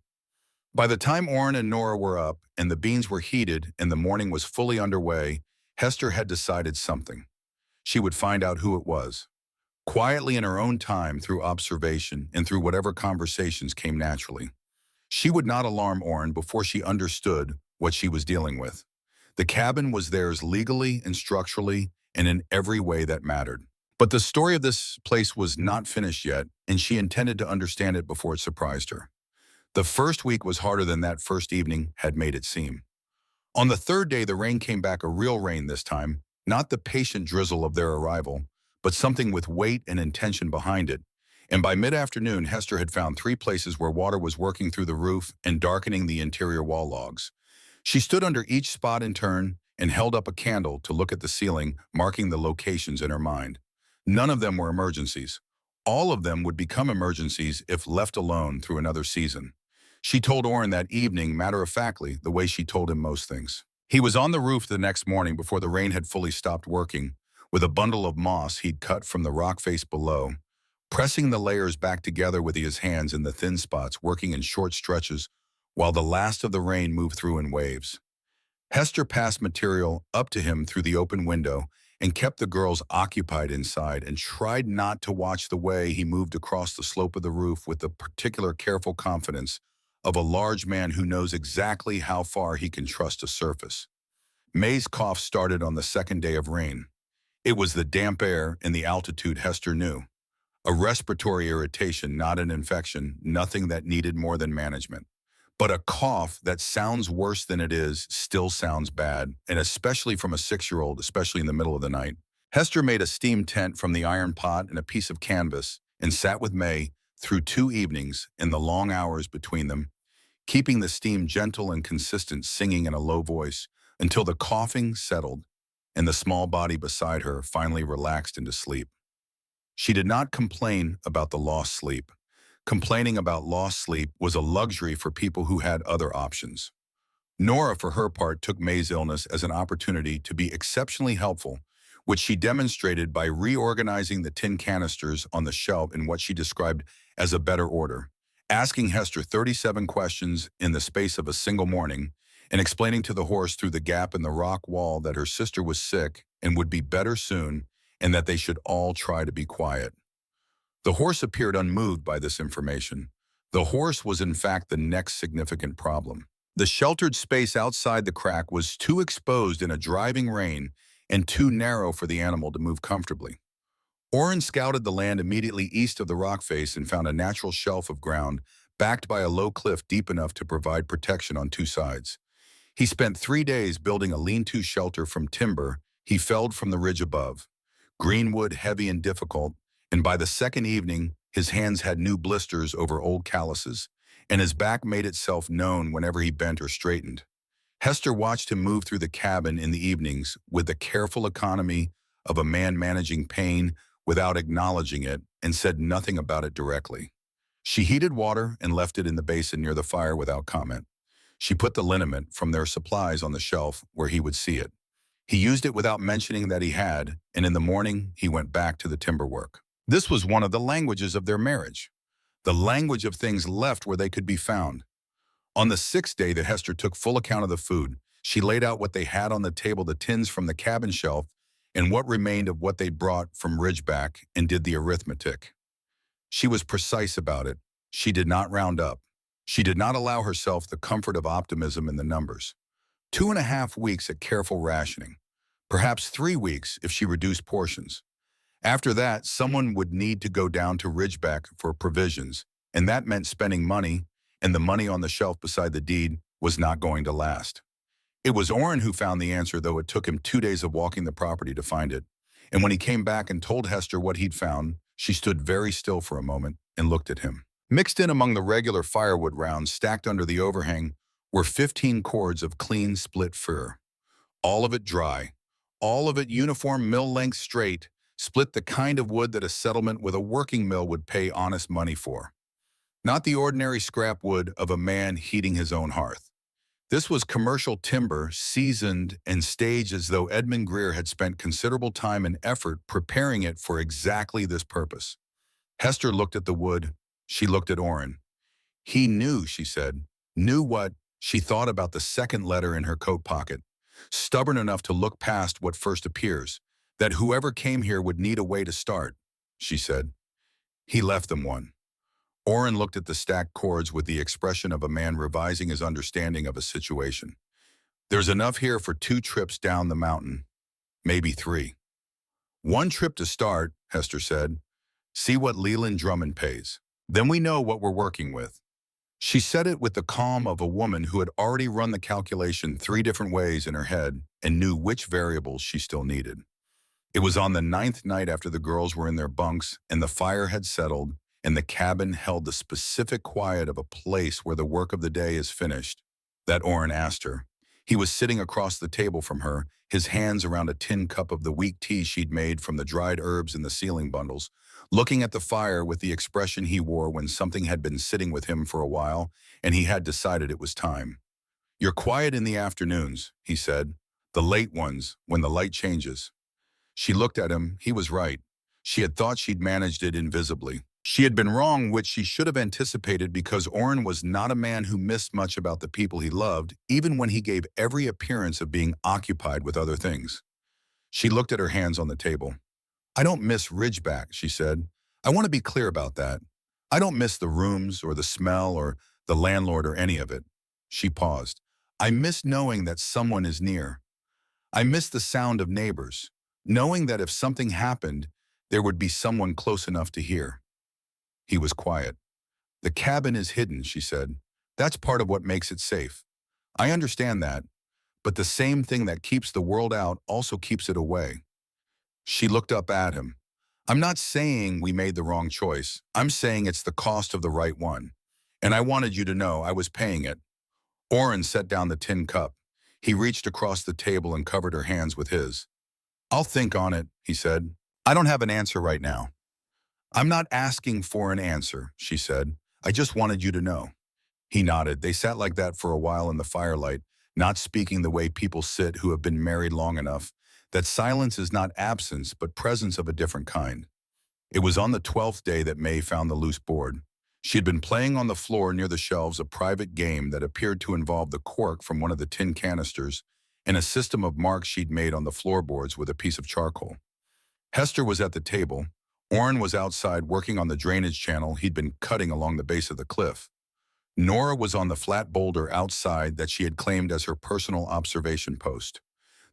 By the time Orrin and Nora were up and the beans were heated and the morning was fully underway, Hester had decided something. She would find out who it was. Quietly in her own time, through observation and through whatever conversations came naturally. She would not alarm Orrin before she understood what she was dealing with. The cabin was theirs legally and structurally and in every way that mattered. But the story of this place was not finished yet, and she intended to understand it before it surprised her. The first week was harder than that first evening had made it seem. On the 3rd day, the rain came back, a real rain this time, not the patient drizzle of their arrival, but something with weight and intention behind it. And by mid-afternoon, Hester had found 3 places where water was working through the roof and darkening the interior wall logs. She stood under each spot in turn and held up a candle to look at the ceiling, marking the locations in her mind. None of them were emergencies. All of them would become emergencies if left alone through another season. She told Orrin that evening, matter-of-factly, the way she told him most things. He was on the roof the next morning before the rain had fully stopped working, with a bundle of moss he'd cut from the rock face below, pressing the layers back together with his hands in the thin spots, working in short stretches while the last of the rain moved through in waves. Hester passed material up to him through the open window and kept the girls occupied inside and tried not to watch the way he moved across the slope of the roof with the particular careful confidence of a large man who knows exactly how far he can trust a surface. May's cough started on the second day of rain. It was the damp air and the altitude Hester knew. A respiratory irritation, not an infection, nothing that needed more than management. But a cough that sounds worse than it is still sounds bad, and especially from a 6-year-old, especially in the middle of the night. Hester made a steam tent from the iron pot and a piece of canvas and sat with May through 2 evenings in the long hours between them, keeping the steam gentle and consistent, singing in a low voice until the coughing settled and the small body beside her finally relaxed into sleep. She did not complain about the lost sleep. Complaining about lost sleep was a luxury for people who had other options. Nora, for her part, took May's illness as an opportunity to be exceptionally helpful, which she demonstrated by reorganizing the tin canisters on the shelf in what she described as a better order, asking Hester 37 questions in the space of a single morning, and explaining to the horse through the gap in the rock wall that her sister was sick and would be better soon, and that they should all try to be quiet. The horse appeared unmoved by this information. The horse was in fact the next significant problem. The sheltered space outside the crack was too exposed in a driving rain and too narrow for the animal to move comfortably. Orrin scouted the land immediately east of the rock face and found a natural shelf of ground backed by a low cliff deep enough to provide protection on 2 sides. He spent 3 days building a lean-to shelter from timber he felled from the ridge above. Green wood, heavy and difficult, and by the second evening, his hands had new blisters over old calluses, and his back made itself known whenever he bent or straightened. Hester watched him move through the cabin in the evenings with the careful economy of a man managing pain without acknowledging it, and said nothing about it directly. She heated water and left it in the basin near the fire without comment. She put the liniment from their supplies on the shelf where he would see it. He used it without mentioning that he had, and in the morning he went back to the timber work. This was one of the languages of their marriage, the language of things left where they could be found. On the 6th day that Hester took full account of the food, she laid out what they had on the table, the tins from the cabin shelf, and what remained of what they brought from Ridgeback, and did the arithmetic. She was precise about it. She did not round up. She did not allow herself the comfort of optimism in the numbers. 2.5 weeks at careful rationing. Perhaps 3 weeks if she reduced portions. After that, someone would need to go down to Ridgeback for provisions, and that meant spending money, and the money on the shelf beside the deed was not going to last. It was Orrin who found the answer, though it took him 2 days of walking the property to find it. And when he came back and told Hester what he'd found, she stood very still for a moment and looked at him. Mixed in among the regular firewood rounds stacked under the overhang were 15 cords of clean split fir. All of it dry, all of it uniform mill-length straight, split the kind of wood that a settlement with a working mill would pay honest money for. Not the ordinary scrap wood of a man heating his own hearth. This was commercial timber, seasoned and staged as though Edmund Greer had spent considerable time and effort preparing it for exactly this purpose. Hester looked at the wood. She looked at Orrin. He knew, she said, knew what she thought about the second letter in her coat pocket, stubborn enough to look past what first appears, that whoever came here would need a way to start, she said. He left them one. Orrin looked at the stacked cords with the expression of a man revising his understanding of a situation. There's enough here for 2 trips down the mountain, maybe 3. 1 trip to start, Hester said. See what Leland Drummond pays. Then we know what we're working with. She said it with the calm of a woman who had already run the calculation 3 different ways in her head and knew which variables she still needed. It was on the 9th night after the girls were in their bunks and the fire had settled and the cabin held the specific quiet of a place where the work of the day is finished, that Orrin asked her. He was sitting across the table from her, his hands around a tin cup of the weak tea she'd made from the dried herbs in the ceiling bundles, looking at the fire with the expression he wore when something had been sitting with him for a while and he had decided it was time. You're quiet in the afternoons, he said, the late ones, when the light changes. She looked at him. He was right. She had thought she'd managed it invisibly. She had been wrong, which she should have anticipated because Orrin was not a man who missed much about the people he loved, even when he gave every appearance of being occupied with other things. She looked at her hands on the table. I don't miss Ridgeback, she said. I want to be clear about that. I don't miss the rooms or the smell or the landlord or any of it. She paused. I miss knowing that someone is near. I miss the sound of neighbors, knowing that if something happened, there would be someone close enough to hear. He was quiet. The cabin is hidden, she said. That's part of what makes it safe. I understand that, but the same thing that keeps the world out also keeps it away. She looked up at him. I'm not saying we made the wrong choice. I'm saying it's the cost of the right one. And I wanted you to know I was paying it. Orrin set down the tin cup. He reached across the table and covered her hands with his. I'll think on it, he said. I don't have an answer right now. I'm not asking for an answer, she said. I just wanted you to know. He nodded. They sat like that for a while in the firelight, not speaking the way people sit who have been married long enough, that silence is not absence, but presence of a different kind. It was on the 12th day that May found the loose board. She had been playing on the floor near the shelves a private game that appeared to involve the cork from one of the tin canisters and a system of marks she'd made on the floorboards with a piece of charcoal. Hester was at the table. Orrin was outside working on the drainage channel he'd been cutting along the base of the cliff. Nora was on the flat boulder outside that she had claimed as her personal observation post.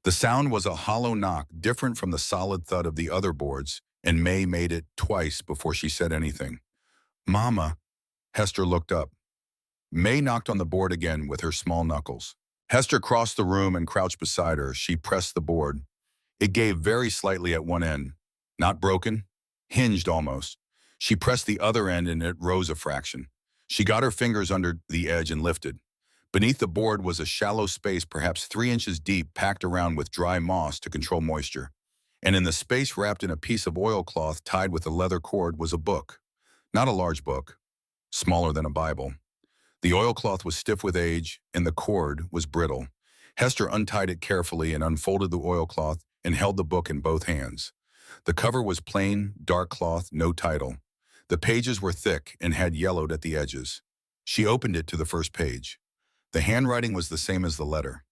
The sound was a hollow knock, different from the solid thud of the other boards, and May made it twice before she said anything. Mama. Hester looked up. May knocked on the board again with her small knuckles. Hester crossed the room and crouched beside her. She pressed the board. It gave very slightly at one end. Not broken, hinged almost. She pressed the other end and it rose a fraction. She got her fingers under the edge and lifted. Beneath the board was a shallow space perhaps 3 inches deep, packed around with dry moss to control moisture. And in the space wrapped in a piece of oilcloth tied with a leather cord was a book. Not a large book, smaller than a Bible. The oilcloth was stiff with age, and the cord was brittle. Hester untied it carefully and unfolded the oilcloth and held the book in both hands. The cover was plain, dark cloth, no title. The pages were thick and had yellowed at the edges. She opened it to the first page. The handwriting was the same as the letter.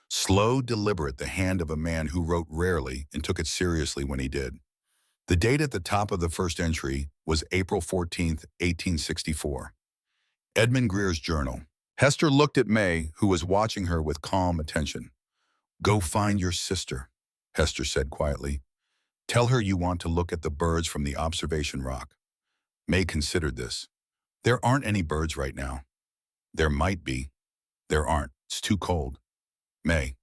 Slow, deliberate, the hand of a man who wrote rarely and took it seriously when he did. The date at the top of the first entry was April 14th, 1864. Edmund Greer's journal. Hester looked at May, who was watching her with calm attention. Go find your sister, Hester said quietly. Tell her you want to look at the birds from the observation rock. May considered this. There aren't any birds right now. There might be. There aren't. It's too cold. May.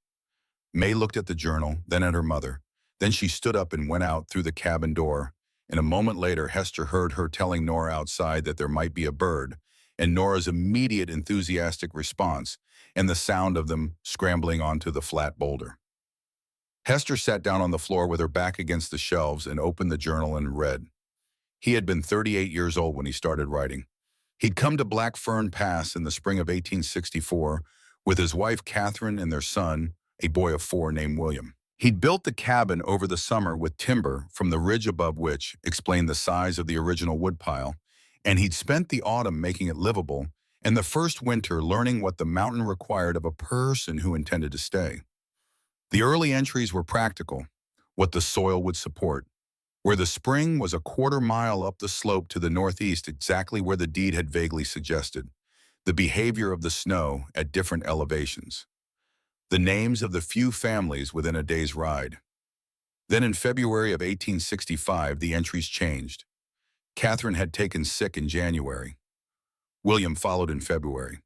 May looked at the journal, then at her mother. Then she stood up and went out through the cabin door, and a moment later Hester heard her telling Nora outside that there might be a bird, and Nora's immediate enthusiastic response, and the sound of them scrambling onto the flat boulder. Hester sat down on the floor with her back against the shelves and opened the journal and read. He had been 38 years old when he started writing. He'd come to Black Fern Pass in the spring of 1864 with his wife Catherine and their son, a boy of 4 named William. He'd built the cabin over the summer with timber from the ridge above which explained the size of the original woodpile, and he'd spent the autumn making it livable and the first winter learning what the mountain required of a person who intended to stay. The early entries were practical, what the soil would support, where the spring was a 1/4 mile up the slope to the northeast, exactly where the deed had vaguely suggested, the behavior of the snow at different elevations, the names of the few families within a day's ride. Then in February of 1865, the entries changed. Catherine had taken sick in January. William followed in February.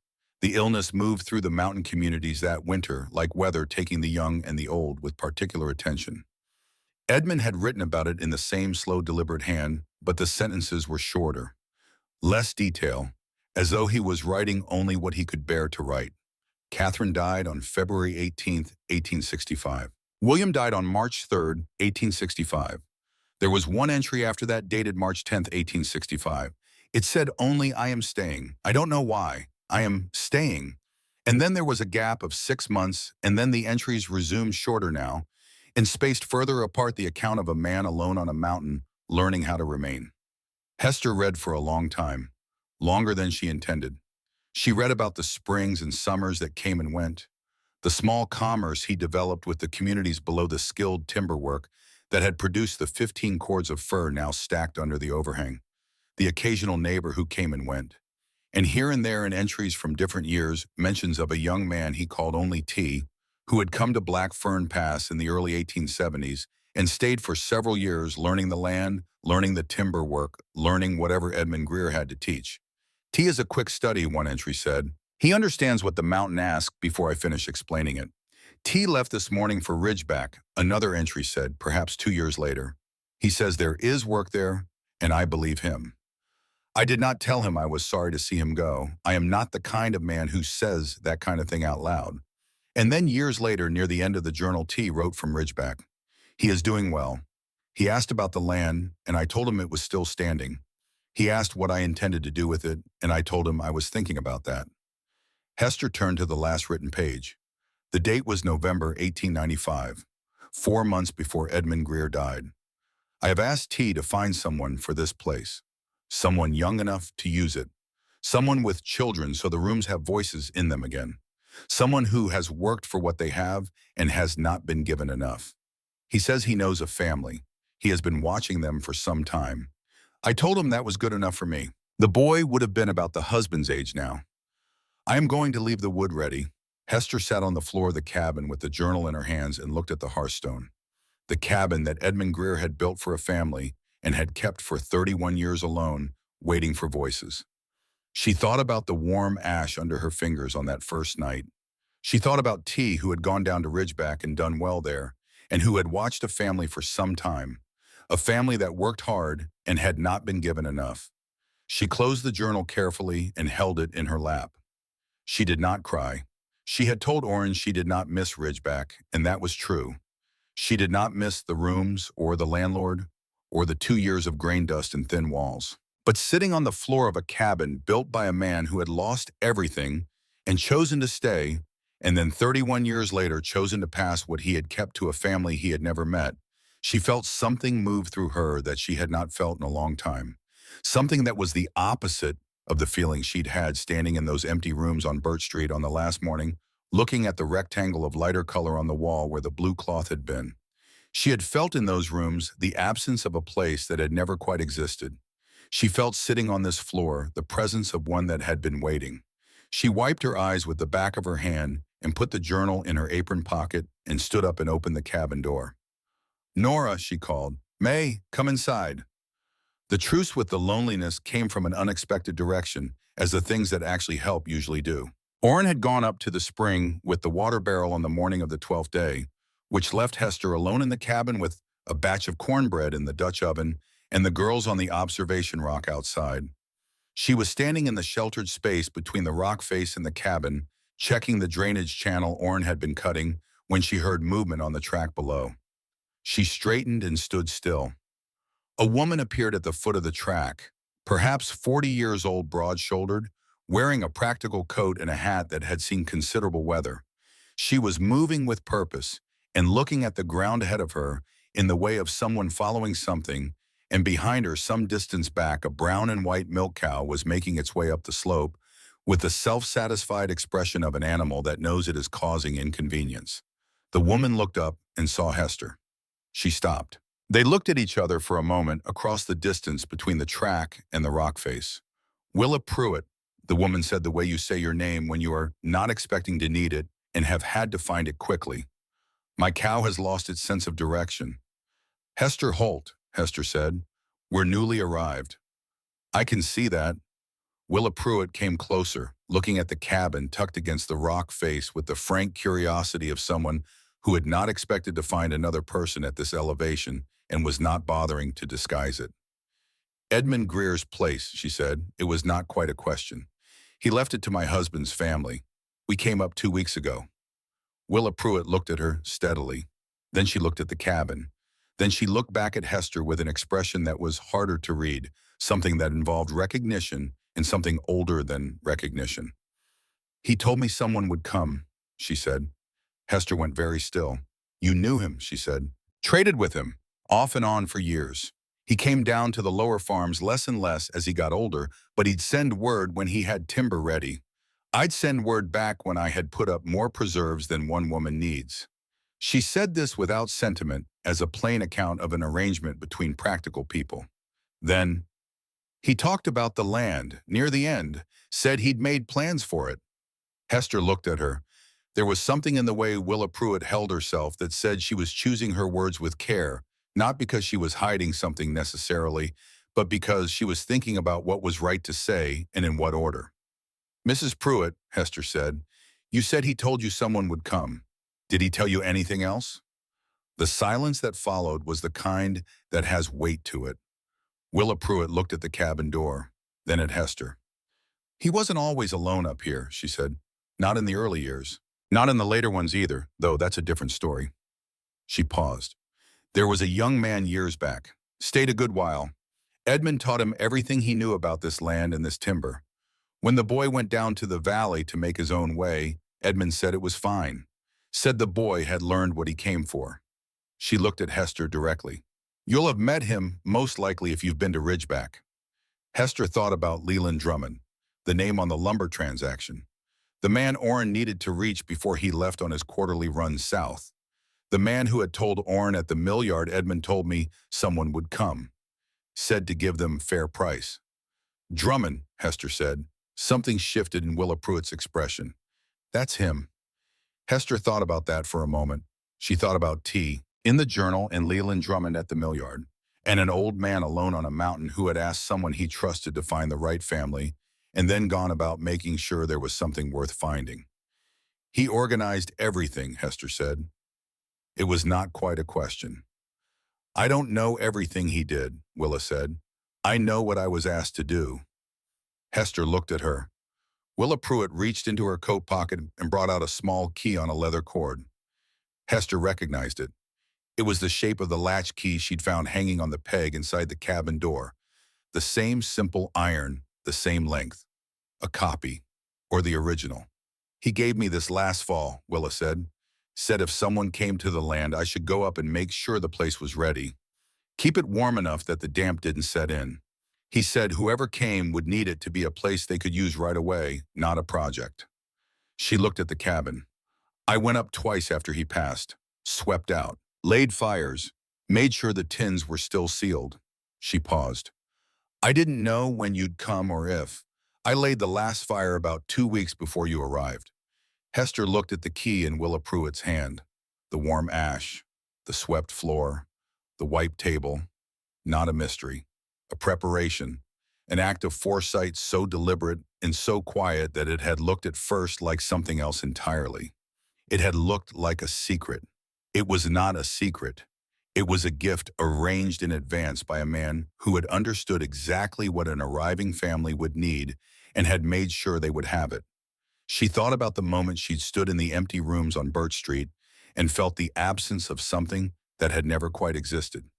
The illness moved through the mountain communities that winter, like weather, taking the young and the old with particular attention. Edmund had written about it in the same slow, deliberate hand, but the sentences were shorter, less detail, as though he was writing only what he could bear to write. Catherine died on February 18th, 1865. William died on March 3rd, 1865. There was one entry after that dated March 10th, 1865. It said only, I am staying. I don't know why. I am staying. And then there was a gap of 6 months, and then the entries resumed shorter now, and spaced further apart the account of a man alone on a mountain, learning how to remain. Hester read for a long time, longer than she intended. She read about the springs and summers that came and went, the small commerce he developed with the communities below the skilled timber work that had produced the 15 cords of fir now stacked under the overhang, the occasional neighbor who came and went. And here and there in entries from different years, mentions of a young man he called only T, who had come to Black Fern Pass in the early 1870s and stayed for several years learning the land, learning the timber work, learning whatever Edmund Greer had to teach. T is a quick study, one entry said. He understands what the mountain asked before I finish explaining it. T left this morning for Ridgeback, another entry said, perhaps 2 years later. He says there is work there, and I believe him. I did not tell him I was sorry to see him go. I am not the kind of man who says that kind of thing out loud. And then years later, near the end of the journal, T wrote from Ridgeback. He is doing well. He asked about the land, and I told him it was still standing. He asked what I intended to do with it, and I told him I was thinking about that. Hester turned to the last written page. The date was November 1895, 4 months before Edmund Greer died. I have asked T to find someone for this place, someone young enough to use it, someone with children so the rooms have voices in them again, someone who has worked for what they have and has not been given enough. He says he knows a family. He has been watching them for some time. I told him that was good enough for me. The boy would have been about the husband's age now. I am going to leave the wood ready. Hester sat on the floor of the cabin with the journal in her hands and looked at the hearthstone. The cabin that Edmund Greer had built for a family and had kept for 31 years alone, waiting for voices. She thought about the warm ash under her fingers on that first night. She thought about T, who had gone down to Ridgeback and done well there, and who had watched a family for some time, a family that worked hard and had not been given enough. She closed the journal carefully and held it in her lap. She did not cry. She had told Orange she did not miss Ridgeback, and that was true. She did not miss the rooms or the landlord or the 2 years of grain dust and thin walls. But sitting on the floor of a cabin built by a man who had lost everything and chosen to stay, and then 31 years later chosen to pass what he had kept to a family he had never met, she felt something move through her that she had not felt in a long time. Something that was the opposite of the feeling she'd had standing in those empty rooms on Birch Street on the last morning, looking at the rectangle of lighter color on the wall where the blue cloth had been. She had felt in those rooms the absence of a place that had never quite existed. She felt sitting on this floor the presence of one that had been waiting. She wiped her eyes with the back of her hand and put the journal in her apron pocket and stood up and opened the cabin door. "Nora," she called. "May, come inside." The truce with the loneliness came from an unexpected direction, as the things that actually help usually do. Orrin had gone up to the spring with the water barrel on the morning of the 12th day, which left Hester alone in the cabin with a batch of cornbread in the Dutch oven and the girls on the observation rock outside. She was standing in the sheltered space between the rock face and the cabin, checking the drainage channel Orrin had been cutting, when she heard movement on the track below. She straightened and stood still. A woman appeared at the foot of the track, perhaps 40 years old, broad-shouldered, wearing a practical coat and a hat that had seen considerable weather. She was moving with purpose and looking at the ground ahead of her in the way of someone following something, and behind her, some distance back, a brown and white milk cow was making its way up the slope with the self-satisfied expression of an animal that knows it is causing inconvenience. The woman looked up and saw Hester. She stopped. They looked at each other for a moment across the distance between the track and the rock face. "Willa Pruitt," the woman said, "the way you say your name when you are not expecting to need it and have had to find it quickly. My cow has lost its sense of direction." "Hester Holt," Hester said. "We're newly arrived." "I can see that." Willa Pruitt came closer, looking at the cabin tucked against the rock face with the frank curiosity of someone who had not expected to find another person at this elevation and was not bothering to disguise it. "Edmund Greer's place," she said. "It was not quite a question. He left it to my husband's family. We came up 2 weeks ago." Willa Pruitt looked at her steadily. Then she looked at the cabin. Then she looked back at Hester with an expression that was harder to read, something that involved recognition and something older than recognition. "He told me someone would come," she said. Hester went very still. "You knew him," she said. "Traded with him, off and on for years. He came down to the lower farms less and less as he got older, but he'd send word when he had timber ready. I'd send word back when I had put up more preserves than one woman needs. She said this without sentiment, as a plain account of an arrangement between practical people. Then, he talked about the land, near the end, said he'd made plans for it. Hester looked at her. There was something in the way Willa Pruitt held herself that said she was choosing her words with care, not because she was hiding something necessarily, but because she was thinking about what was right to say and in what order. "Mrs. Pruitt," Hester said, "you said he told you someone would come. Did he tell you anything else?" The silence that followed was the kind that has weight to it. Willa Pruitt looked at the cabin door, then at Hester. "He wasn't always alone up here," she said. "Not in the early years. Not in the later ones either, though that's a different story." She paused. "There was a young man years back. Stayed a good while. Edmund taught him everything he knew about this land and this timber. When the boy went down to the valley to make his own way, Edmund said it was fine. Said the boy had learned what he came for." She looked at Hester directly. "You'll have met him, most likely, if you've been to Ridgeback." Hester thought about Leland Drummond, the name on the lumber transaction. The man Orrin needed to reach before he left on his quarterly run south. The man who had told Orrin at the mill yard Edmund told me someone would come. Said to give them fair price. "Drummond," Hester said. Something shifted in Willa Pruitt's expression. "That's him." Hester thought about that for a moment. She thought about tea, in the journal, and Leland Drummond at the mill yard, and an old man alone on a mountain who had asked someone he trusted to find the right family, and then gone about making sure there was something worth finding. "He organized everything," Hester said. It was not quite a question. "I don't know everything he did," Willa said. "I know what I was asked to do." Hester looked at her. Willa Pruitt reached into her coat pocket and brought out a small key on a leather cord. Hester recognized it. It was the shape of the latch key she'd found hanging on the peg inside the cabin door. The same simple iron, the same length. A copy, or the original. "He gave me this last fall," Willa said. "Said if someone came to the land, I should go up and make sure the place was ready. Keep it warm enough that the damp didn't set in. He said whoever came would need it to be a place they could use right away, not a project." She looked at the cabin. "I went up twice after he passed. Swept out. Laid fires. Made sure the tins were still sealed." She paused. "I didn't know when you'd come or if. I laid the last fire about 2 weeks before you arrived." Hester looked at the key in Willa Pruitt's hand. The warm ash. The swept floor. The wiped table. Not a mystery. A preparation. An act of foresight so deliberate and so quiet that it had looked at first like something else entirely. It had looked like a secret. It was not a secret. It was a gift arranged in advance by a man who had understood exactly what an arriving family would need and had made sure they would have it. She thought about the moment she'd stood in the empty rooms on Birch Street and felt the absence of something that had never quite existed.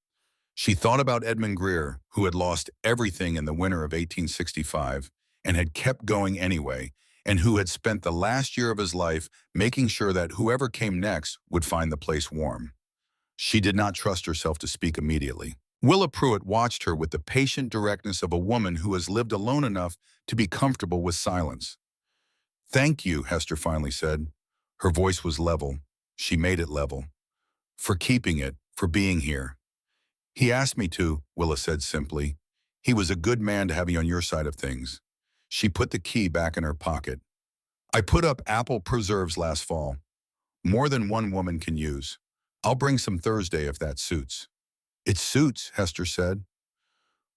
She thought about Edmund Greer, who had lost everything in the winter of 1865 and had kept going anyway, and who had spent the last year of his life making sure that whoever came next would find the place warm. She did not trust herself to speak immediately. Willa Pruitt watched her with the patient directness of a woman who has lived alone enough to be comfortable with silence. "Thank you," Hester finally said. Her voice was level. She made it level. "For keeping it, for being here." "He asked me to," Willa said simply. "He was a good man to have you on your side of things." She put the key back in her pocket. "I put up apple preserves last fall. More than one woman can use. I'll bring some Thursday if that suits." "It suits," Hester said.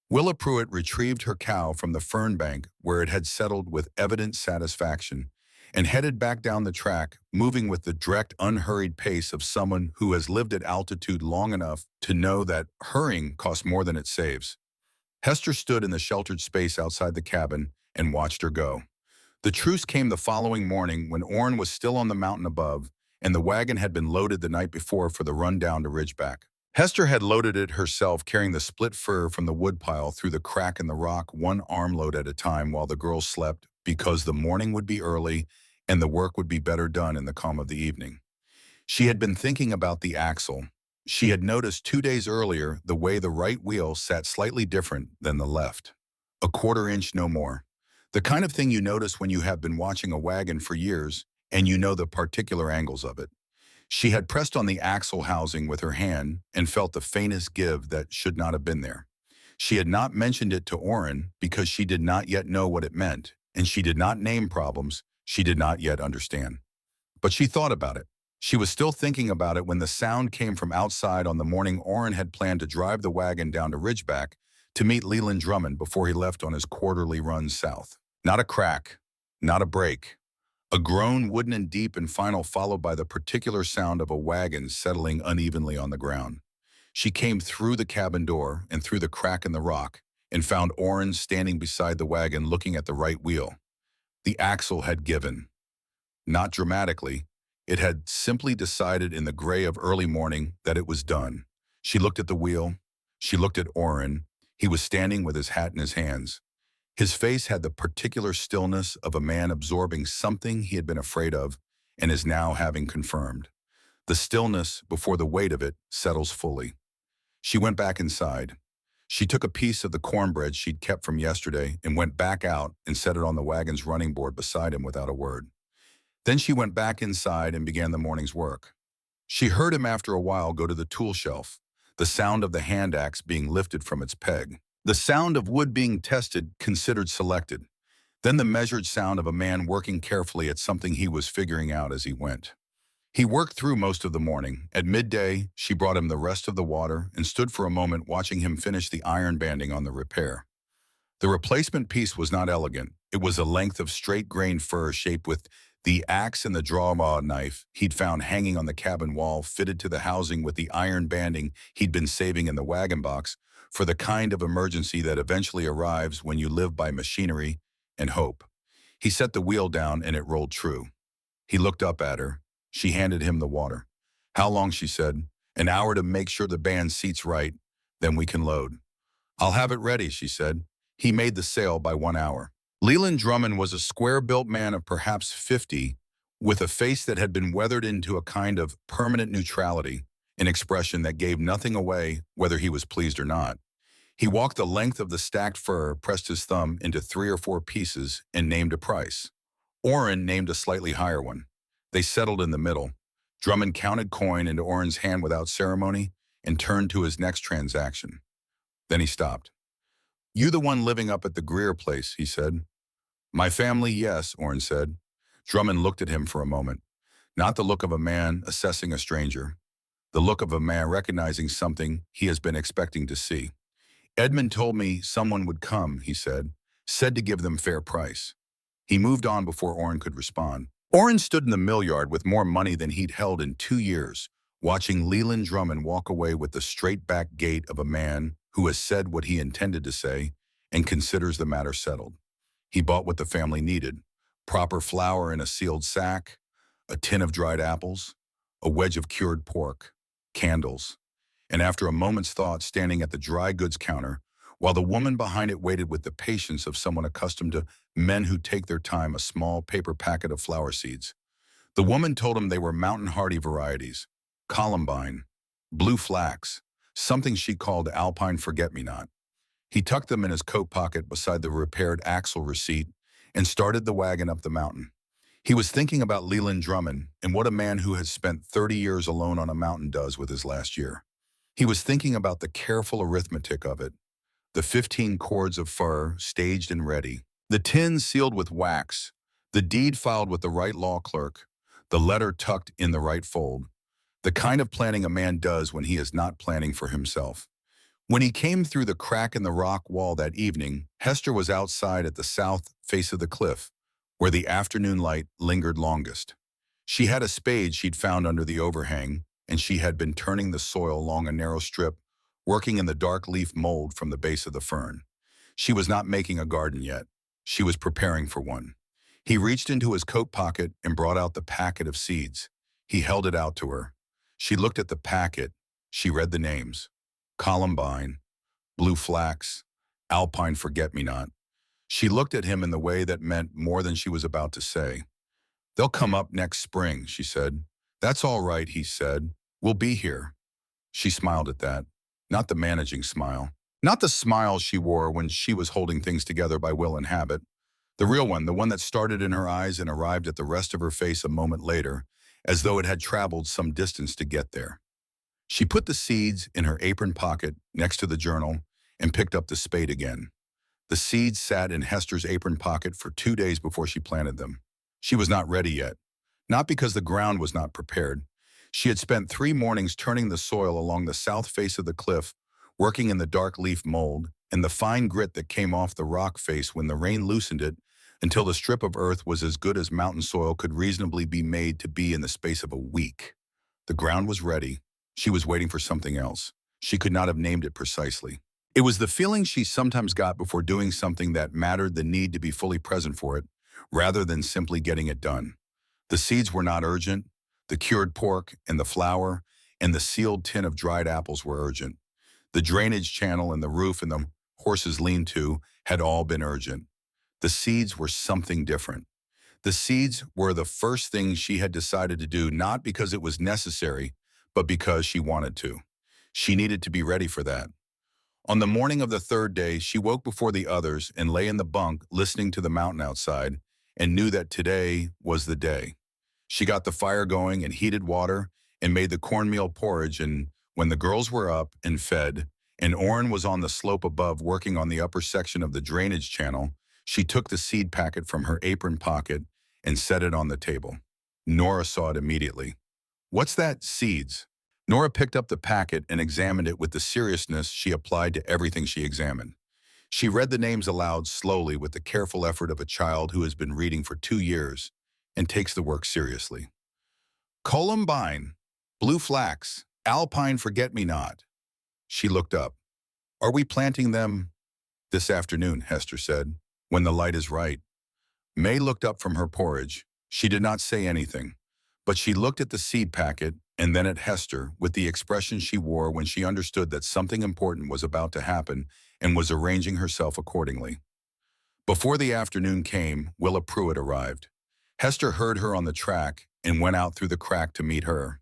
Willa Pruitt retrieved her cow from the fern bank where it had settled with evident satisfaction and headed back down the track, moving with the direct, unhurried pace of someone who has lived at altitude long enough to know that hurrying costs more than it saves. Hester stood in the sheltered space outside the cabin and watched her go. The truce came the following morning when Orrin was still on the mountain above, and the wagon had been loaded the night before for the run down to Ridgeback. Hester had loaded it herself, carrying the split fir from the woodpile through the crack in the rock one armload at a time while the girls slept, because the morning would be early and the work would be better done in the calm of the evening. She had been thinking about the axle. She had noticed 2 days earlier the way the right wheel sat slightly different than the left. A quarter inch, no more. The kind of thing you notice when you have been watching a wagon for years and you know the particular angles of it. She had pressed on the axle housing with her hand and felt the faintest give that should not have been there. She had not mentioned it to Orrin because she did not yet know what it meant, and she did not name problems she did not yet understand. But she thought about it. She was still thinking about it when the sound came from outside on the morning Orrin had planned to drive the wagon down to Ridgeback to meet Leland Drummond before he left on his quarterly run south. Not a crack, not a break. A groan, wooden and deep and final, followed by the particular sound of a wagon settling unevenly on the ground. She came through the cabin door and through the crack in the rock and found Orrin standing beside the wagon looking at the right wheel. The axle had given. Not dramatically. It had simply decided in the gray of early morning that it was done. She looked at the wheel. She looked at Orrin. He was standing with his hat in his hands. His face had the particular stillness of a man absorbing something he had been afraid of and is now having confirmed. The stillness before the weight of it settles fully. She went back inside. She took a piece of the cornbread she'd kept from yesterday and went back out and set it on the wagon's running board beside him without a word. Then she went back inside and began the morning's work. She heard him after a while go to the tool shelf, the sound of the hand axe being lifted from its peg, the sound of wood being tested, considered, selected, then the measured sound of a man working carefully at something he was figuring out as he went. He worked through most of the morning. At midday, she brought him the rest of the water and stood for a moment watching him finish the iron banding on the repair. The replacement piece was not elegant. It was a length of straight-grained fir shaped with the axe and the draw knife he'd found hanging on the cabin wall fitted to the housing with the iron banding he'd been saving in the wagon box for the kind of emergency that eventually arrives when you live by machinery and hope. He set the wheel down and it rolled true. He looked up at her. She handed him the water. "How long?" she said. "An hour to make sure the band seat's right, then we can load." "I'll have it ready," she said. He made the sail by 1 hour. Leland Drummond was a square-built man of perhaps 50, with a face that had been weathered into a kind of permanent neutrality, an expression that gave nothing away whether he was pleased or not. He walked the length of the stacked fur, pressed his thumb into 3 or 4 pieces, and named a price. Orrin named a slightly higher one. They settled in the middle. Drummond counted coin into Orrin's hand without ceremony and turned to his next transaction. Then he stopped. "You the one living up at the Greer place," he said. "My family, yes," Orrin said. Drummond looked at him for a moment. Not the look of a man assessing a stranger. The look of a man recognizing something he has been expecting to see. "Edmund told me someone would come," he said. "Said to give them fair price." He moved on before Orrin could respond. Orrin stood in the mill yard with more money than he'd held in 2 years, watching Leland Drummond walk away with the straight-back gait of a man who has said what he intended to say and considers the matter settled. He bought what the family needed: proper flour in a sealed sack, a tin of dried apples, a wedge of cured pork, candles, and after a moment's thought, standing at the dry goods counter, while the woman behind it waited with the patience of someone accustomed to men who take their time, a small paper packet of flower seeds. The woman told him they were mountain hardy varieties: columbine, blue flax, something she called alpine forget-me-not. He tucked them in his coat pocket beside the repaired axle receipt and started the wagon up the mountain. He was thinking about Leland Drummond and what a man who has spent 30 years alone on a mountain does with his last year. He was thinking about the careful arithmetic of it, the 15 cords of fur staged and ready, the tin sealed with wax, the deed filed with the right law clerk, the letter tucked in the right fold, the kind of planning a man does when he is not planning for himself. When he came through the crack in the rock wall that evening, Hester was outside at the south face of the cliff, where the afternoon light lingered longest. She had a spade she'd found under the overhang, and she had been turning the soil along a narrow strip, working in the dark leaf mold from the base of the fern. She was not making a garden yet. She was preparing for one. He reached into his coat pocket and brought out the packet of seeds. He held it out to her. She looked at the packet. She read the names: columbine, blue flax, alpine forget-me-not. She looked at him in the way that meant more than she was about to say. "They'll come up next spring," she said. "That's all right," he said. "We'll be here." She smiled at that. Not the managing smile. Not the smile she wore when she was holding things together by will and habit. The real one, the one that started in her eyes and arrived at the rest of her face a moment later, as though it had traveled some distance to get there. She put the seeds in her apron pocket next to the journal and picked up the spade again. The seeds sat in Hester's apron pocket for 2 days before she planted them. She was not ready yet. Not because the ground was not prepared. She had spent 3 mornings turning the soil along the south face of the cliff, working in the dark leaf mold, and the fine grit that came off the rock face when the rain loosened it until the strip of earth was as good as mountain soil could reasonably be made to be in the space of a week. The ground was ready. She was waiting for something else. She could not have named it precisely. It was the feeling she sometimes got before doing something that mattered, the need to be fully present for it, rather than simply getting it done. The seeds were not urgent. The cured pork and the flour and the sealed tin of dried apples were urgent. The drainage channel and the roof and the horse's lean-to had all been urgent. The seeds were something different. The seeds were the first thing she had decided to do, not because it was necessary, but because she wanted to. She needed to be ready for that. On the morning of the third day, she woke before the others and lay in the bunk listening to the mountain outside and knew that today was the day. She got the fire going and heated water and made the cornmeal porridge, and when the girls were up and fed, and Orrin was on the slope above working on the upper section of the drainage channel, she took the seed packet from her apron pocket and set it on the table. Nora saw it immediately. "What's that, seeds?" Nora picked up the packet and examined it with the seriousness she applied to everything she examined. She read the names aloud slowly with the careful effort of a child who has been reading for 2 years and takes the work seriously. "Columbine, blue flax, alpine forget-me-not." She looked up. "Are we planting them this afternoon?" Hester said. "When the light is right." May looked up from her porridge. She did not say anything, but she looked at the seed packet and then at Hester with the expression she wore when she understood that something important was about to happen and was arranging herself accordingly. Before the afternoon came, Willa Pruitt arrived. Hester heard her on the track and went out through the crack to meet her.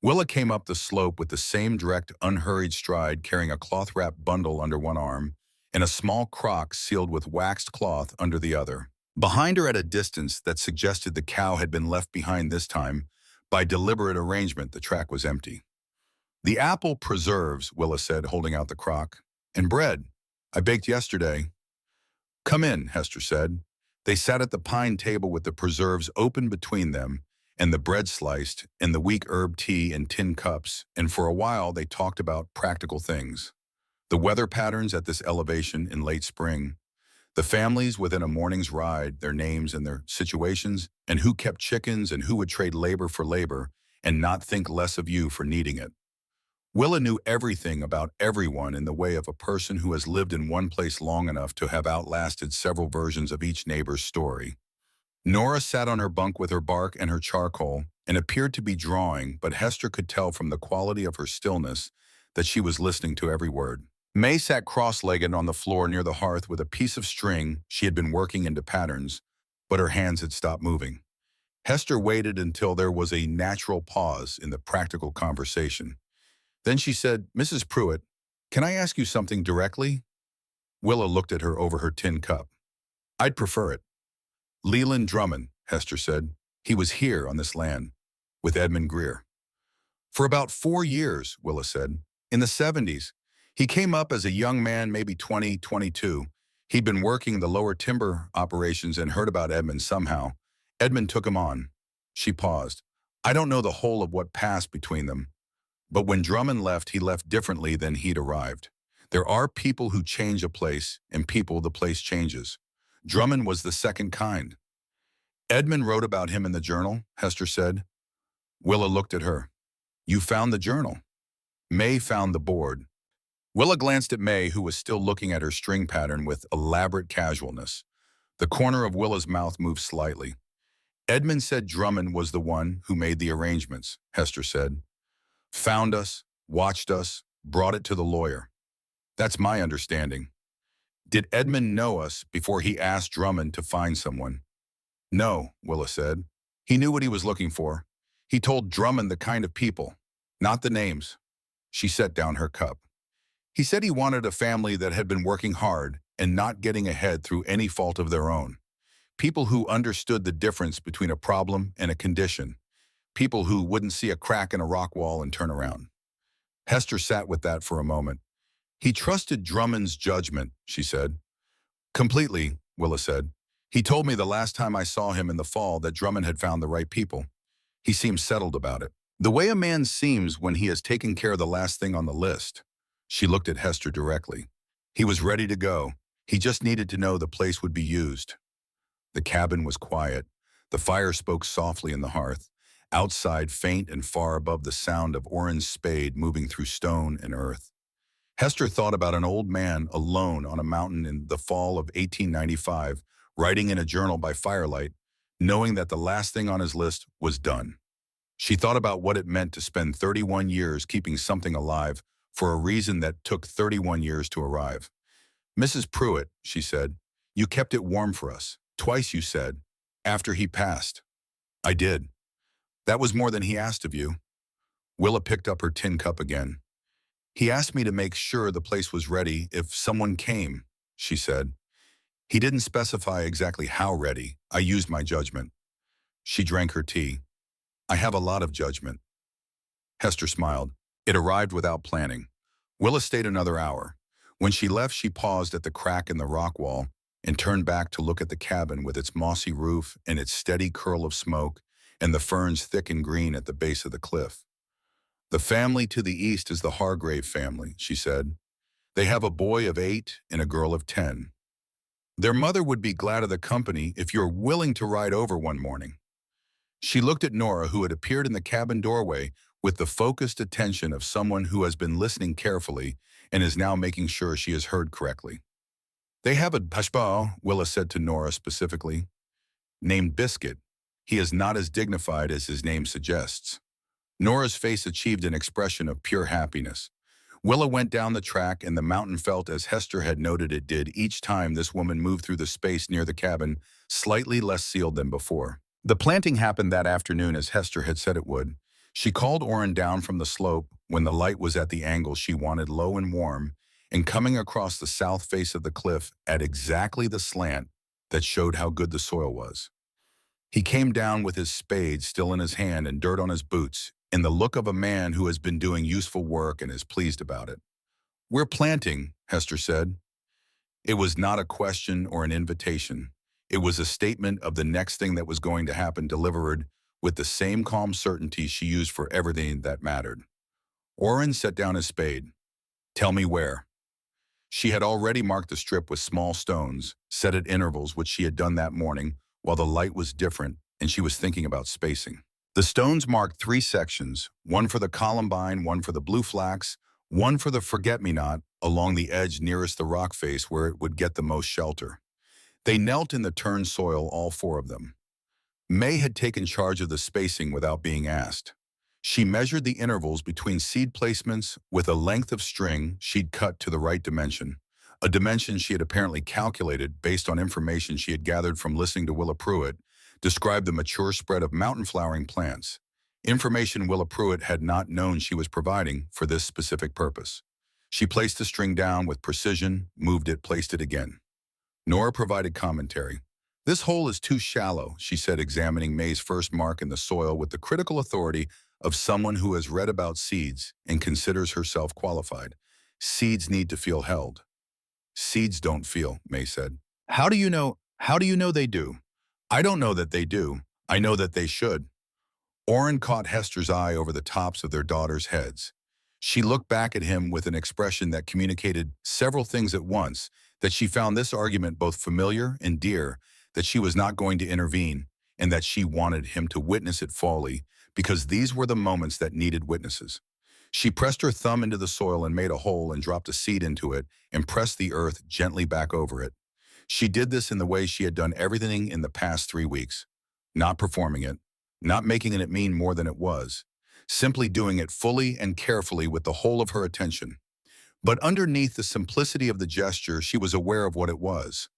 Willa came up the slope with the same direct, unhurried stride, carrying a cloth-wrapped bundle under one arm and a small crock sealed with waxed cloth under the other. Behind her at a distance that suggested the cow had been left behind this time, by deliberate arrangement, the track was empty. "The apple preserves," Willa said, holding out the crock. "And bread. I baked yesterday." "Come in," Hester said. They sat at the pine table with the preserves open between them and the bread sliced and the weak herb tea in tin cups, and for a while they talked about practical things. The weather patterns at this elevation in late spring, the families within a morning's ride, their names and their situations, and who kept chickens and who would trade labor for labor and not think less of you for needing it. Willa knew everything about everyone in the way of a person who has lived in one place long enough to have outlasted several versions of each neighbor's story. Nora sat on her bunk with her bark and her charcoal and appeared to be drawing, but Hester could tell from the quality of her stillness that she was listening to every word. May sat cross-legged on the floor near the hearth with a piece of string she had been working into patterns, but her hands had stopped moving. Hester waited until there was a natural pause in the practical conversation. Then she said, "Mrs. Pruitt, can I ask you something directly?" Willa looked at her over her tin cup. "I'd prefer it." "Leland Drummond," Hester said. "He was here on this land, with Edmund Greer." "For about 4 years," Willa said. "In the 70s. He came up as a young man, maybe 20, 22. He'd been working the lower timber operations and heard about Edmund somehow. Edmund took him on." She paused. "I don't know the whole of what passed between them, but when Drummond left, he left differently than he'd arrived. There are people who change a place, and people the place changes. Drummond was the second kind." "Edmund wrote about him in the journal," Hester said. Willa looked at her. "You found the journal." May found the board. Willa glanced at May, who was still looking at her string pattern with elaborate casualness. The corner of Willa's mouth moved slightly. "Edmund said Drummond was the one who made the arrangements," Hester said. "Found us, watched us, brought it to the lawyer. That's my understanding." "Did Edmund know us before he asked Drummond to find someone?" "No," Willa said. "He knew what he was looking for. He told Drummond the kind of people, not the names." She set down her cup. He said he wanted a family that had been working hard and not getting ahead through any fault of their own. People who understood the difference between a problem and a condition. People who wouldn't see a crack in a rock wall and turn around. Hester sat with that for a moment. He trusted Drummond's judgment, she said. Completely, Willa said. He told me the last time I saw him in the fall that Drummond had found the right people. He seemed settled about it. The way a man seems when he has taken care of the last thing on the list. She looked at Hester directly. He was ready to go. He just needed to know the place would be used. The cabin was quiet. The fire spoke softly in the hearth. Outside, faint and far above the sound of Orrin's spade moving through stone and earth. Hester thought about an old man alone on a mountain in the fall of 1895, writing in a journal by firelight, knowing that the last thing on his list was done. She thought about what it meant to spend 31 years keeping something alive for a reason that took 31 years to arrive. Mrs. Pruitt, she said, you kept it warm for us. Twice you said, after he passed. I did. That was more than he asked of you. Willa picked up her tin cup again. He asked me to make sure the place was ready if someone came, she said. He didn't specify exactly how ready. I used my judgment. She drank her tea. I have a lot of judgment. Hester smiled. It arrived without planning. Willa stayed another hour. When she left, she paused at the crack in the rock wall and turned back to look at the cabin with its mossy roof and its steady curl of smoke and the ferns thick and green at the base of the cliff. The family to the east is the Hargrave family, she said. They have a boy of 8 and a girl of 10. Their mother would be glad of the company if you're willing to ride over one morning. She looked at Nora, who had appeared in the cabin doorway with the focused attention of someone who has been listening carefully and is now making sure she has heard correctly. They have a pashbao, Willa said to Nora specifically, named Biscuit. He is not as dignified as his name suggests. Nora's face achieved an expression of pure happiness. Willa went down the track and the mountain felt as Hester had noted it did each time this woman moved through the space near the cabin, slightly less sealed than before. The planting happened that afternoon as Hester had said it would. She called Orrin down from the slope when the light was at the angle she wanted, low and warm, and coming across the south face of the cliff at exactly the slant that showed how good the soil was. He came down with his spade still in his hand and dirt on his boots, in the look of a man who has been doing useful work and is pleased about it. We're planting, Hester said. It was not a question or an invitation. It was a statement of the next thing that was going to happen, delivered with the same calm certainty she used for everything that mattered. Orrin set down his spade. Tell me where. She had already marked the strip with small stones, set at intervals, which she had done that morning, while the light was different and she was thinking about spacing. The stones marked 3 sections, one for the columbine, one for the blue flax, one for the forget-me-not, along the edge nearest the rock face where it would get the most shelter. They knelt in the turned soil, all 4 of them. May had taken charge of the spacing without being asked. She measured the intervals between seed placements with a length of string she'd cut to the right dimension, a dimension she had apparently calculated based on information she had gathered from listening to Willa Pruitt describe the mature spread of mountain flowering plants, information Willa Pruitt had not known she was providing for this specific purpose. She placed the string down with precision, moved it, placed it again. Nora provided commentary. This hole is too shallow, she said, examining May's first mark in the soil with the critical authority of someone who has read about seeds and considers herself qualified. Seeds need to feel held. Seeds don't feel, May said. How do you know they do? I don't know that they do. I know that they should. Orrin caught Hester's eye over the tops of their daughters' heads. She looked back at him with an expression that communicated several things at once, that she found this argument both familiar and dear, that she was not going to intervene, and that she wanted him to witness it fully, because these were the moments that needed witnesses. She pressed her thumb into the soil and made a hole and dropped a seed into it and pressed the earth gently back over it. She did this in the way she had done everything in the past 3 weeks, not performing it, not making it mean more than it was, simply doing it fully and carefully with the whole of her attention. But underneath the simplicity of the gesture, she was aware of what it was.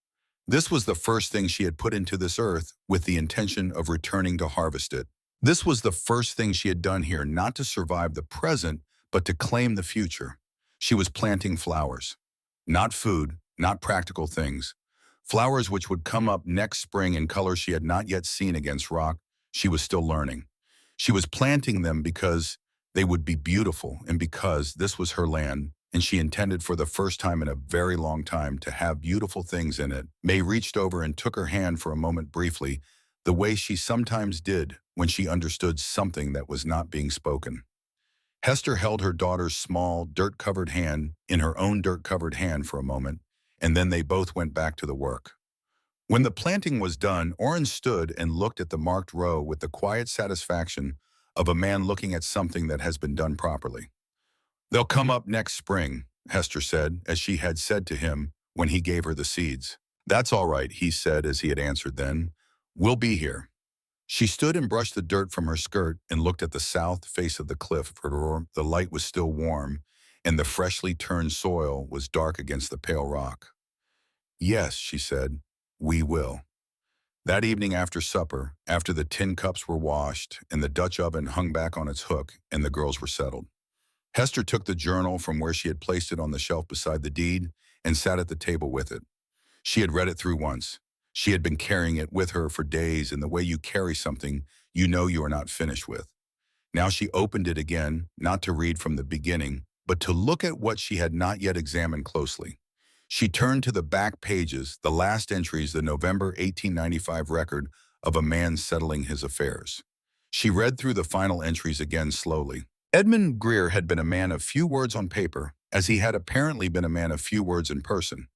This was the first thing she had put into this earth with the intention of returning to harvest it. This was the first thing she had done here, not to survive the present, but to claim the future. She was planting flowers. Not food, not practical things. Flowers which would come up next spring in colors she had not yet seen against rock. She was still learning. She was planting them because they would be beautiful and because this was her land, and she intended for the first time in a very long time to have beautiful things in it. May reached over and took her hand for a moment briefly, the way she sometimes did when she understood something that was not being spoken. Hester held her daughter's small, dirt-covered hand in her own dirt-covered hand for a moment, and then they both went back to the work. When the planting was done, Orrin stood and looked at the marked row with the quiet satisfaction of a man looking at something that has been done properly. "They'll come up next spring," Hester said, as she had said to him when he gave her the seeds. "That's all right," he said as he had answered then. "We'll be here." She stood and brushed the dirt from her skirt and looked at the south face of the cliff where the light was still warm and the freshly turned soil was dark against the pale rock. "Yes," she said, "we will." That evening after supper, after the tin cups were washed and the Dutch oven hung back on its hook and the girls were settled, Hester took the journal from where she had placed it on the shelf beside the deed and sat at the table with it. She had read it through once. She had been carrying it with her for days, and the way you carry something you know you are not finished with. Now she opened it again, not to read from the beginning, but to look at what she had not yet examined closely. She turned to the back pages, the last entries, the November 1895 record of a man settling his affairs. She read through the final entries again slowly. Edmund Greer had been a man of few words on paper, as he had apparently been a man of few words in person.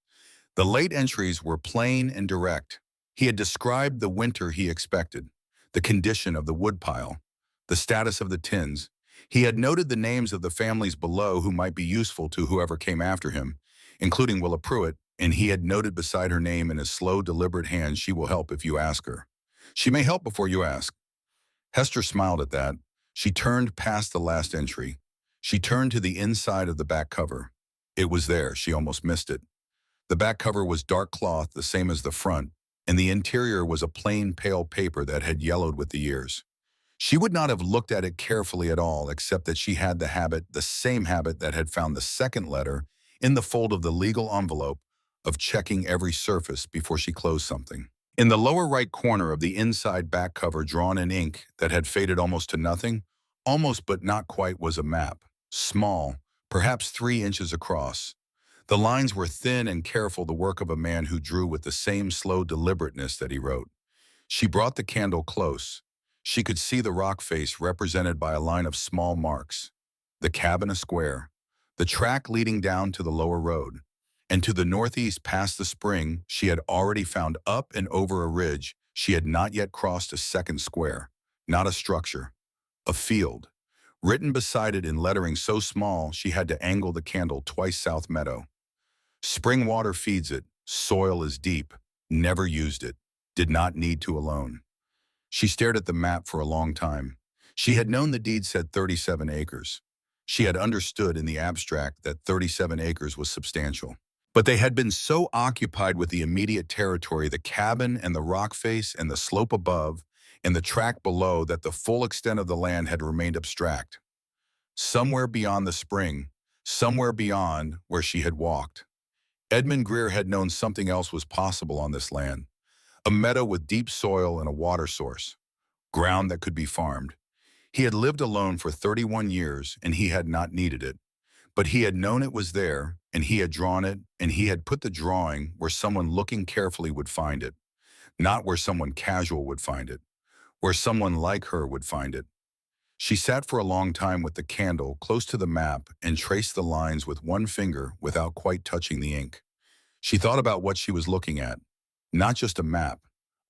The late entries were plain and direct. He had described the winter he expected, the condition of the woodpile, the status of the tins. He had noted the names of the families below who might be useful to whoever came after him, including Willa Pruitt, and he had noted beside her name in his slow, deliberate hand, "She will help if you ask her. She may help before you ask." Hester smiled at that. She turned past the last entry. She turned to the inside of the back cover. It was there. She almost missed it. The back cover was dark cloth, the same as the front, and the interior was a plain pale paper that had yellowed with the years. She would not have looked at it carefully at all, except that she had the same habit that had found the second letter in the fold of the legal envelope, of checking every surface before she closed something. In the lower right corner of the inside back cover, drawn in ink that had faded almost to nothing, almost but not quite, was a map, small, perhaps 3 inches across. The lines were thin and careful, the work of a man who drew with the same slow deliberateness that he wrote. She brought the candle close. She could see the rock face represented by a line of small marks, the cabin a square, the track leading down to the lower road, and to the northeast past the spring she had already found up and over a ridge. She had not yet crossed a second square, not a structure, a field. Written beside it in lettering so small she had to angle the candle twice: South Meadow. Spring water feeds it, soil is deep, never used it, did not need to alone. She stared at the map for a long time. She had known the deed said 37 acres. She had understood in the abstract that 37 acres was substantial. But they had been so occupied with the immediate territory, the cabin and the rock face and the slope above and the track below, that the full extent of the land had remained abstract. Somewhere beyond the spring, somewhere beyond where she had walked. Edmund Greer had known something else was possible on this land. A meadow with deep soil and a water source. Ground that could be farmed. He had lived alone for 31 years and he had not needed it. But he had known it was there, and he had drawn it, and he had put the drawing where someone looking carefully would find it. Not where someone casual would find it. Where someone like her would find it. She sat for a long time with the candle close to the map and traced the lines with one finger without quite touching the ink. She thought about what she was looking at. Not just a map,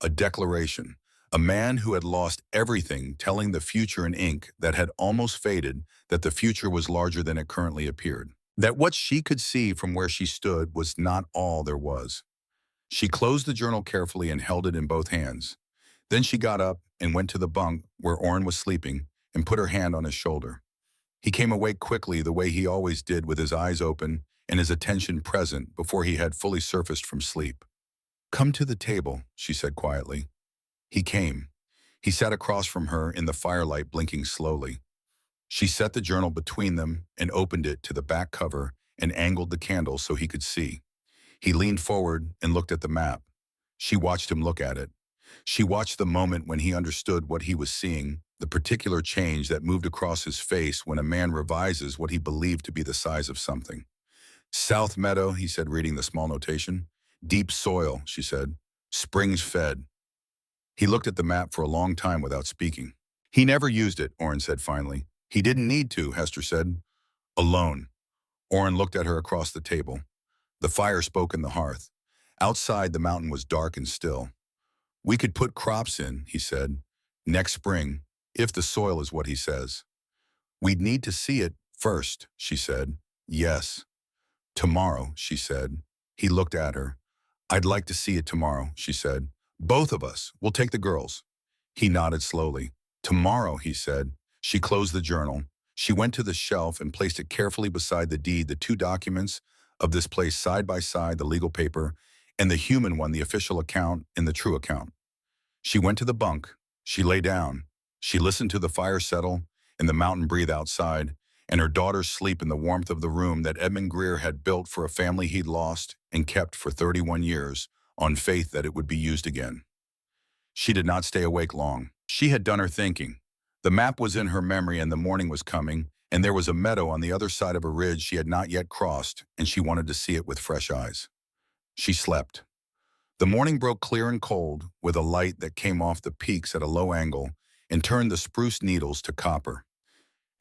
a declaration. A man who had lost everything telling the future in ink that had almost faded, that the future was larger than it currently appeared. That what she could see from where she stood was not all there was. She closed the journal carefully and held it in both hands. Then she got up and went to the bunk where Orrin was sleeping and put her hand on his shoulder. He came awake quickly, the way he always did, with his eyes open and his attention present before he had fully surfaced from sleep. "Come to the table," she said quietly. He came. He sat across from her in the firelight, blinking slowly. She set the journal between them and opened it to the back cover and angled the candle so he could see. He leaned forward and looked at the map. She watched him look at it. She watched the moment when he understood what he was seeing, the particular change that moved across his face when a man revises what he believed to be the size of something. South Meadow, he said, reading the small notation. Deep soil, she said. Springs fed. He looked at the map for a long time without speaking. He never used it, Orrin said finally. He didn't need to, Hester said. Alone. Orrin looked at her across the table. The fire spoke in the hearth. Outside, the mountain was dark and still. We could put crops in, he said, next spring, if the soil is what he says. We'd need to see it first, she said. Yes. Tomorrow, she said. He looked at her. I'd like to see it tomorrow, she said. Both of us. We'll take the girls. He nodded slowly. Tomorrow, he said. She closed the journal. She went to the shelf and placed it carefully beside the deed, the two documents of this place side by side, the legal paper, and the human one, the official account, and the true account. She went to the bunk. She lay down. She listened to the fire settle and the mountain breathe outside, and her daughters sleep in the warmth of the room that Edmund Greer had built for a family he'd lost and kept for 31 years on faith that it would be used again. She did not stay awake long. She had done her thinking. The map was in her memory and the morning was coming, and there was a meadow on the other side of a ridge she had not yet crossed, and she wanted to see it with fresh eyes. She slept. The morning broke clear and cold, with a light that came off the peaks at a low angle and turned the spruce needles to copper.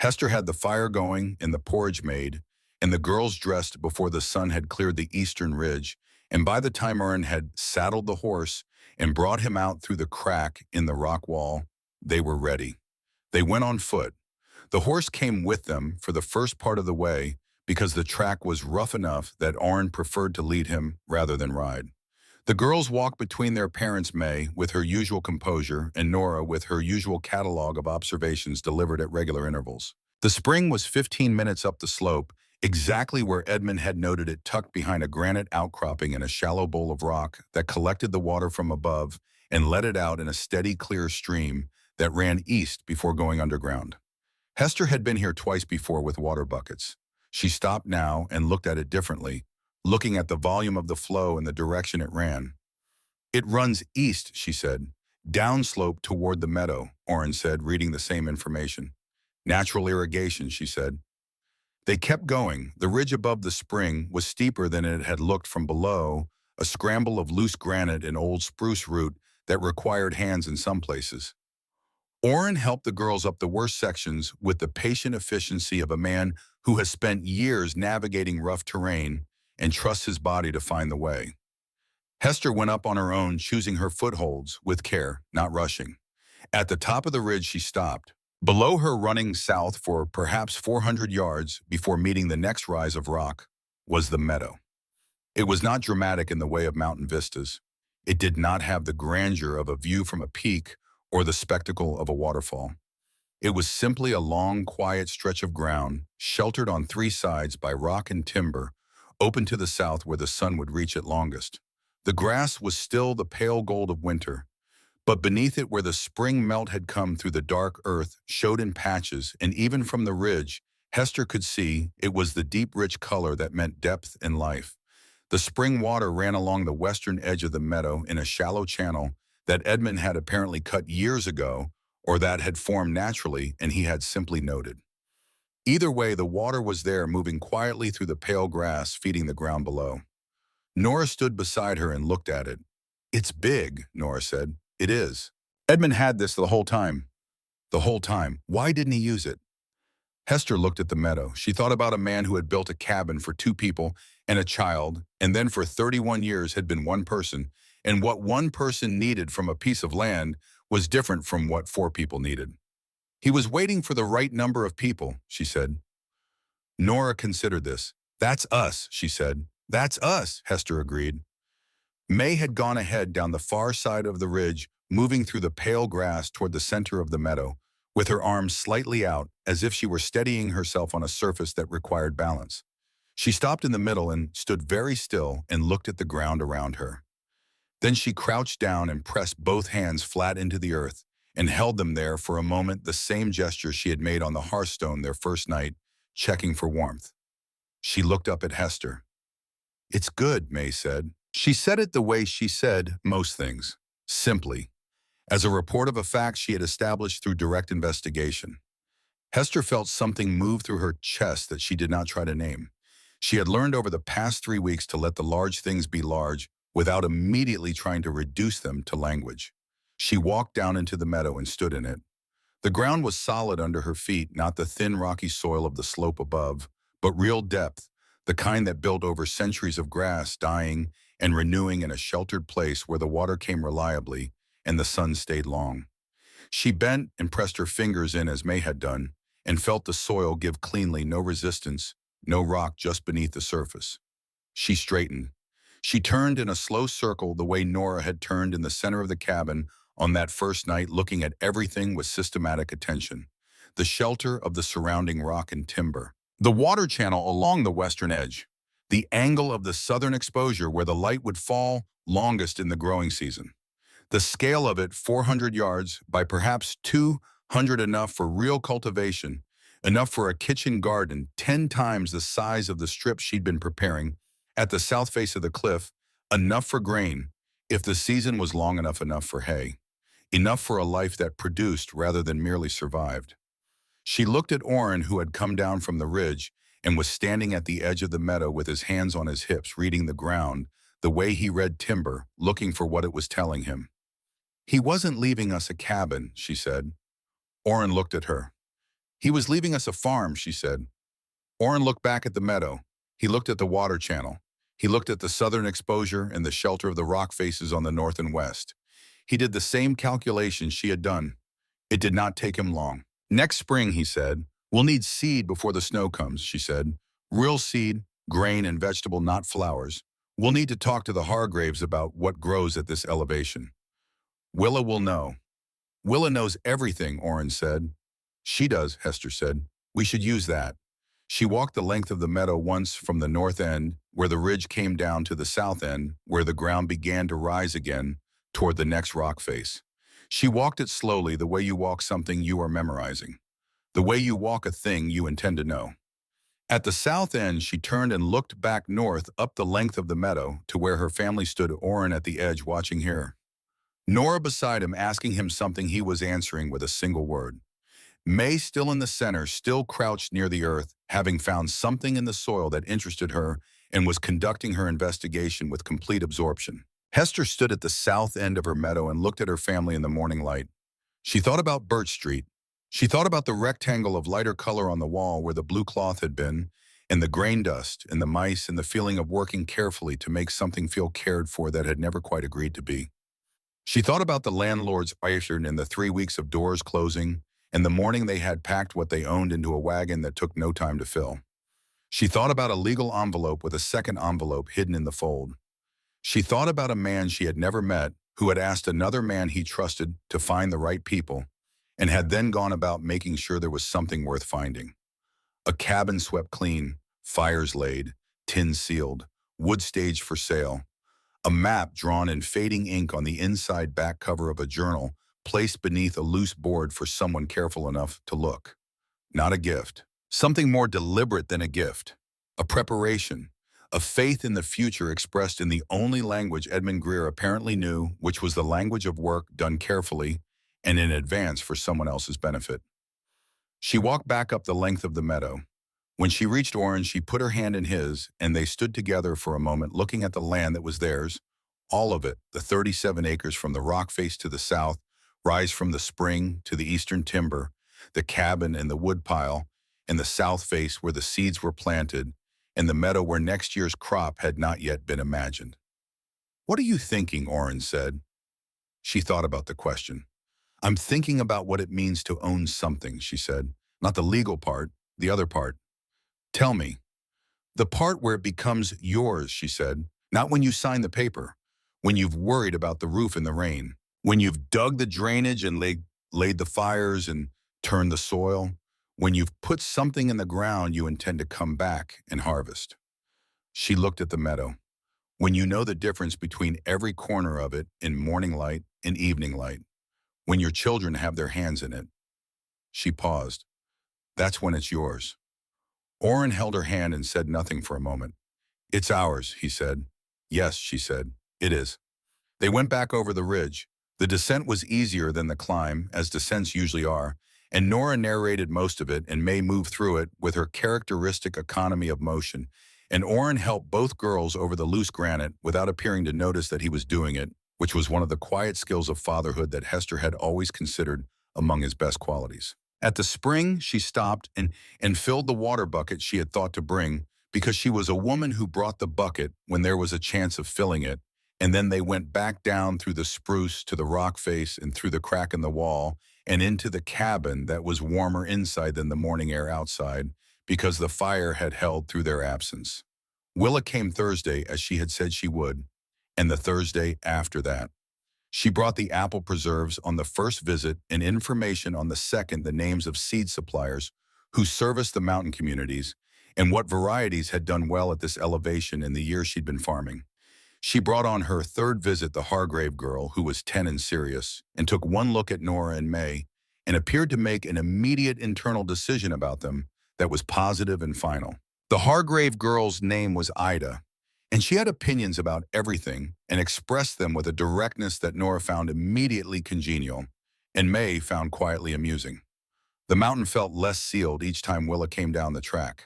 Hester had the fire going and the porridge made, and the girls dressed before the sun had cleared the eastern ridge, and by the time Orrin had saddled the horse and brought him out through the crack in the rock wall, they were ready. They went on foot. The horse came with them for the first part of the way because the track was rough enough that Orrin preferred to lead him rather than ride. The girls walked between their parents, May, with her usual composure, and Nora with her usual catalog of observations delivered at regular intervals. The spring was 15 minutes up the slope, exactly where Edmund had noted it, tucked behind a granite outcropping in a shallow bowl of rock that collected the water from above and let it out in a steady, clear stream that ran east before going underground. Hester had been here twice before with water buckets. She stopped now and looked at it differently, looking at the volume of the flow and the direction it ran. It runs east, she said. Downslope toward the meadow, Orrin said, reading the same information. Natural irrigation, she said. They kept going. The ridge above the spring was steeper than it had looked from below, a scramble of loose granite and old spruce root that required hands in some places. Orrin helped the girls up the worst sections with the patient efficiency of a man who has spent years navigating rough terrain and trusts his body to find the way. Hester went up on her own, choosing her footholds with care, not rushing. At the top of the ridge, she stopped. Below her, running south for perhaps 400 yards before meeting the next rise of rock, was the meadow. It was not dramatic in the way of mountain vistas. It did not have the grandeur of a view from a peak or the spectacle of a waterfall. It was simply a long, quiet stretch of ground, sheltered on three sides by rock and timber, open to the south where the sun would reach it longest. The grass was still the pale gold of winter, but beneath it where the spring melt had come through the dark earth showed in patches, and even from the ridge, Hester could see it was the deep rich color that meant depth and life. The spring water ran along the western edge of the meadow in a shallow channel that Edmund had apparently cut years ago, or that had formed naturally and he had simply noted. Either way, the water was there, moving quietly through the pale grass, feeding the ground below. Nora stood beside her and looked at it. It's big, Nora said. It is. Edmund had this the whole time. The whole time. Why didn't he use it? Hester looked at the meadow. She thought about a man who had built a cabin for 2 people and a child, and then for 31 years had been one person, and what one person needed from a piece of land was different from what 4 people needed. He was waiting for the right number of people, she said. Nora considered this. That's us, she said. That's us, Hester agreed. May had gone ahead down the far side of the ridge, moving through the pale grass toward the center of the meadow, with her arms slightly out, as if she were steadying herself on a surface that required balance. She stopped in the middle and stood very still and looked at the ground around her. Then she crouched down and pressed both hands flat into the earth, and held them there for a moment, the same gesture she had made on the hearthstone their first night, checking for warmth. She looked up at Hester. "It's good," May said. She said it the way she said most things, simply, as a report of a fact she had established through direct investigation. Hester felt something move through her chest that she did not try to name. She had learned over the past 3 weeks to let the large things be large without immediately trying to reduce them to language. She walked down into the meadow and stood in it. The ground was solid under her feet, not the thin rocky soil of the slope above, but real depth, the kind that built over centuries of grass dying and renewing in a sheltered place where the water came reliably and the sun stayed long. She bent and pressed her fingers in as May had done, and felt the soil give cleanly, no resistance, no rock just beneath the surface. She straightened. She turned in a slow circle the way Nora had turned in the center of the cabin on that first night, looking at everything with systematic attention. The shelter of the surrounding rock and timber, the water channel along the western edge, the angle of the southern exposure where the light would fall longest in the growing season. The scale of it, 400 yards by perhaps 200, enough for real cultivation, enough for a kitchen garden, 10 times the size of the strip she'd been preparing at the south face of the cliff, enough for grain, if the season was long enough for hay, enough for a life that produced rather than merely survived. She looked at Orrin, who had come down from the ridge and was standing at the edge of the meadow with his hands on his hips, reading the ground, the way he read timber, looking for what it was telling him. "He wasn't leaving us a cabin," she said. Orrin looked at her. "He was leaving us a farm," she said. Orrin looked back at the meadow. He looked at the water channel. He looked at the southern exposure and the shelter of the rock faces on the north and west. He did the same calculations she had done. It did not take him long. "Next spring," he said, "we'll need seed before the snow comes," she said. "Real seed, grain and vegetable, not flowers. We'll need to talk to the Hargraves about what grows at this elevation. Willa will know." "Willa knows everything," Orrin said. "She does," Hester said. "We should use that." She walked the length of the meadow once from the north end, where the ridge came down, to the south end, where the ground began to rise again toward the next rock face. She walked it slowly, the way you walk something you are memorizing, the way you walk a thing you intend to know. At the south end, she turned and looked back north up the length of the meadow to where her family stood, Orrin at the edge watching her. Nora beside him, asking him something he was answering with a single word. May still in the center, still crouched near the earth, having found something in the soil that interested her and was conducting her investigation with complete absorption. Hester stood at the south end of her meadow and looked at her family in the morning light. She thought about Birch Street. She thought about the rectangle of lighter color on the wall where the blue cloth had been, and the grain dust, and the mice, and the feeling of working carefully to make something feel cared for that had never quite agreed to be. She thought about the landlord's iron and the 3 weeks of doors closing, and the morning they had packed what they owned into a wagon that took no time to fill. She thought about a legal envelope with a second envelope hidden in the fold. She thought about a man she had never met who had asked another man he trusted to find the right people, and had then gone about making sure there was something worth finding. A cabin swept clean, fires laid, tin sealed, wood staged for sale, a map drawn in fading ink on the inside back cover of a journal placed beneath a loose board for someone careful enough to look. Not a gift. Something more deliberate than a gift. A preparation. A faith in the future expressed in the only language Edmund Greer apparently knew, which was the language of work done carefully and in advance for someone else's benefit. She walked back up the length of the meadow. When she reached Orrin, she put her hand in his, and they stood together for a moment looking at the land that was theirs, all of it, the 37 acres from the rock face to the south, rise from the spring to the eastern timber, the cabin and the wood pile, and the south face where the seeds were planted, and the meadow where next year's crop had not yet been imagined. "What are you thinking?" Orrin said. She thought about the question. "I'm thinking about what it means to own something," she said. "Not the legal part, the other part." "Tell me." "The part where it becomes yours," she said. "Not when you sign the paper, when you've worried about the roof in the rain, when you've dug the drainage and laid the fires and turned the soil, when you've put something in the ground you intend to come back and harvest." She looked at the meadow. "When you know the difference between every corner of it in morning light and evening light, when your children have their hands in it. She paused. That's when it's yours. Orrin held her hand and said nothing for a moment. It's ours, he said. Yes, she said. It is. They went back over the ridge. The descent was easier than the climb, as descents usually are, and Nora narrated most of it and May moved through it with her characteristic economy of motion, and Orrin helped both girls over the loose granite without appearing to notice that he was doing it, which was one of the quiet skills of fatherhood that Hester had always considered among his best qualities. At the spring, she stopped and filled the water bucket she had thought to bring because she was a woman who brought the bucket when there was a chance of filling it, and then they went back down through the spruce to the rock face and through the crack in the wall and into the cabin that was warmer inside than the morning air outside because the fire had held through their absence. Willa came Thursday as she had said she would, and the Thursday after that. She brought the apple preserves on the first visit and information on the second, the names of seed suppliers who serviced the mountain communities and what varieties had done well at this elevation in the years she'd been farming. She brought on her third visit the Hargrave girl, who was 10 and serious, and took one look at Nora and May and appeared to make an immediate internal decision about them that was positive and final. The Hargrave girl's name was Ida, and she had opinions about everything and expressed them with a directness that Nora found immediately congenial, and May found quietly amusing. The mountain felt less sealed each time Willa came down the track.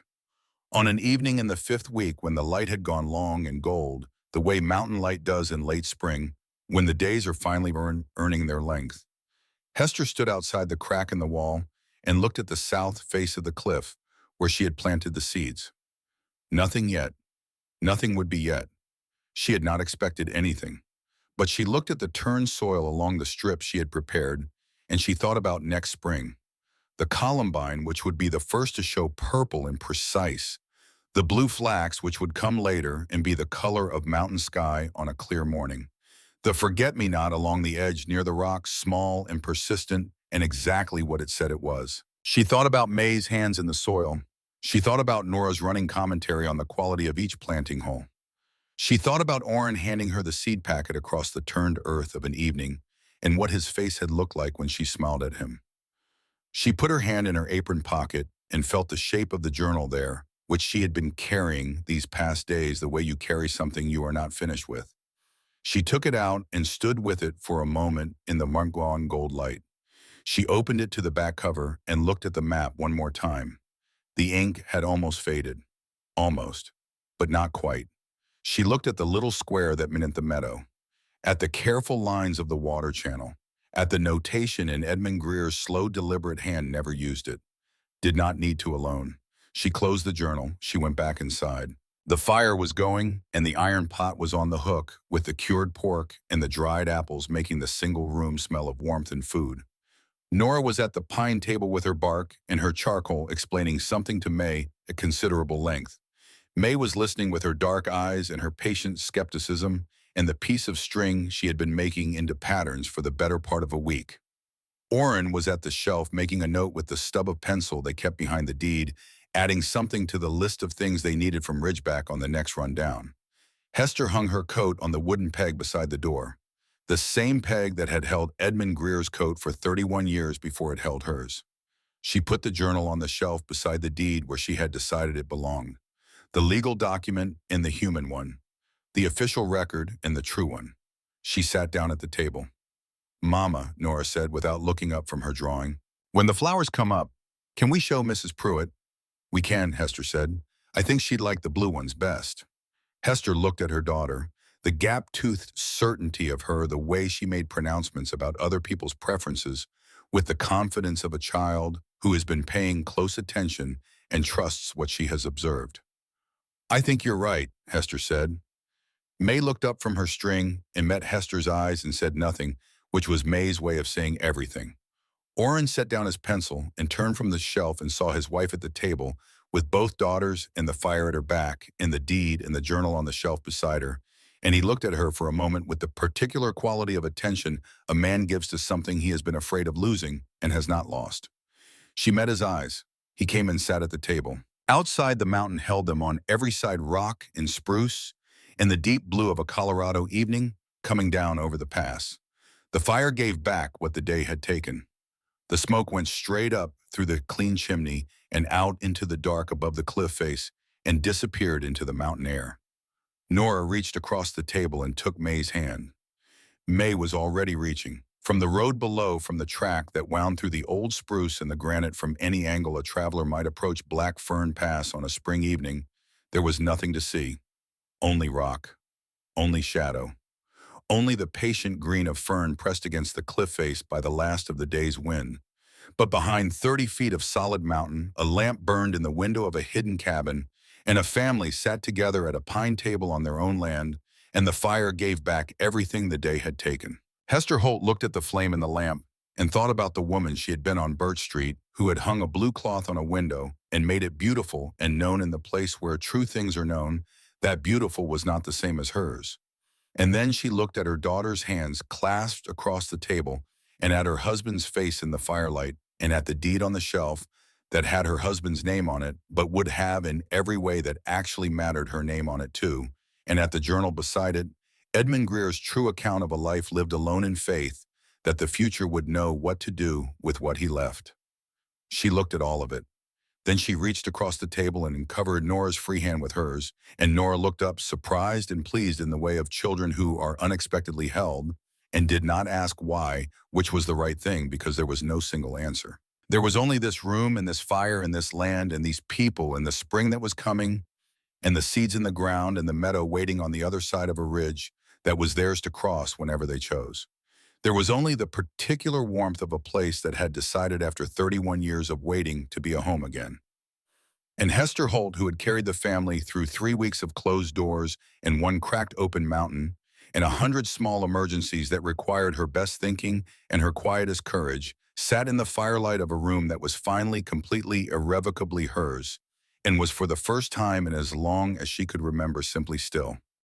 On an evening in the 5th week when the light had gone long and gold, the way mountain light does in late spring, when the days are finally earning their length, Hester stood outside the crack in the wall and looked at the south face of the cliff where she had planted the seeds. Nothing yet. Nothing would be yet. She had not expected anything. But she looked at the turned soil along the strip she had prepared, and she thought about next spring. The columbine, which would be the first to show purple and precise. The blue flax, which would come later and be the color of mountain sky on a clear morning. The forget-me-not along the edge near the rocks, small and persistent, and exactly what it said it was. She thought about May's hands in the soil. She thought about Nora's running commentary on the quality of each planting hole. She thought about Orrin handing her the seed packet across the turned earth of an evening and what his face had looked like when she smiled at him. She put her hand in her apron pocket and felt the shape of the journal there, which she had been carrying these past days the way you carry something you are not finished with. She took it out and stood with it for a moment in the Montguan gold light. She opened it to the back cover and looked at the map one more time. The ink had almost faded. Almost, but not quite. She looked at the little square that meant the meadow, at the careful lines of the water channel, at the notation in Edmund Greer's slow, deliberate hand never used it. Did not need to alone. She closed the journal. She went back inside. The fire was going, and the iron pot was on the hook, with the cured pork and the dried apples making the single room smell of warmth and food. Nora was at the pine table with her bark and her charcoal explaining something to May at considerable length. May was listening with her dark eyes and her patient skepticism and the piece of string she had been making into patterns for the better part of a week. Orrin was at the shelf making a note with the stub of pencil they kept behind the deed, adding something to the list of things they needed from Ridgeback on the next run down. Hester hung her coat on the wooden peg beside the door, the same peg that had held Edmund Greer's coat for 31 years before it held hers. She put the journal on the shelf beside the deed where she had decided it belonged, the legal document and the human one, the official record and the true one. She sat down at the table. "Mama," Nora said without looking up from her drawing, "when the flowers come up, can we show Mrs. Pruitt?" "We can," Hester said. "I think she'd like the blue ones best." Hester looked at her daughter, the gap-toothed certainty of her, the way she made pronouncements about other people's preferences with the confidence of a child who has been paying close attention and trusts what she has observed. "I think you're right," Hester said. May looked up from her string and met Hester's eyes and said nothing, which was May's way of saying everything. Orrin set down his pencil and turned from the shelf and saw his wife at the table with both daughters and the fire at her back and the deed and the journal on the shelf beside her, and he looked at her for a moment with the particular quality of attention a man gives to something he has been afraid of losing and has not lost. She met his eyes. He came and sat at the table. Outside, the mountain held them on every side, rock and spruce, and the deep blue of a Colorado evening coming down over the pass. The fire gave back what the day had taken. The smoke went straight up through the clean chimney and out into the dark above the cliff face and disappeared into the mountain air. Nora reached across the table and took May's hand. May was already reaching. From the road below, from the track that wound through the old spruce and the granite from any angle a traveler might approach Black Fern Pass on a spring evening, there was nothing to see. Only rock. Only shadow. Only the patient green of fern pressed against the cliff face by the last of the day's wind. But behind 30 feet of solid mountain, a lamp burned in the window of a hidden cabin, and a family sat together at a pine table on their own land, and the fire gave back everything the day had taken. Hester Holt looked at the flame in the lamp and thought about the woman she had been on Birch Street who had hung a blue cloth on a window and made it beautiful and known in the place where true things are known. That beautiful was not the same as hers. And then she looked at her daughter's hands clasped across the table and at her husband's face in the firelight and at the deed on the shelf that had her husband's name on it, but would have in every way that actually mattered her name on it too, and at the journal beside it, Edmund Greer's true account of a life lived alone in faith that the future would know what to do with what he left. She looked at all of it. Then she reached across the table and covered Nora's free hand with hers, and Nora looked up, surprised and pleased in the way of children who are unexpectedly held, and did not ask why, which was the right thing, because there was no single answer. There was only this room and this fire and this land and these people and the spring that was coming and the seeds in the ground and the meadow waiting on the other side of a ridge that was theirs to cross whenever they chose. There was only the particular warmth of a place that had decided after 31 years of waiting to be a home again. And Hester Holt, who had carried the family through 3 weeks of closed doors and one cracked open mountain, and 100 small emergencies that required her best thinking and her quietest courage, sat in the firelight of a room that was finally completely irrevocably hers, and was for the first time in as long as she could remember simply still.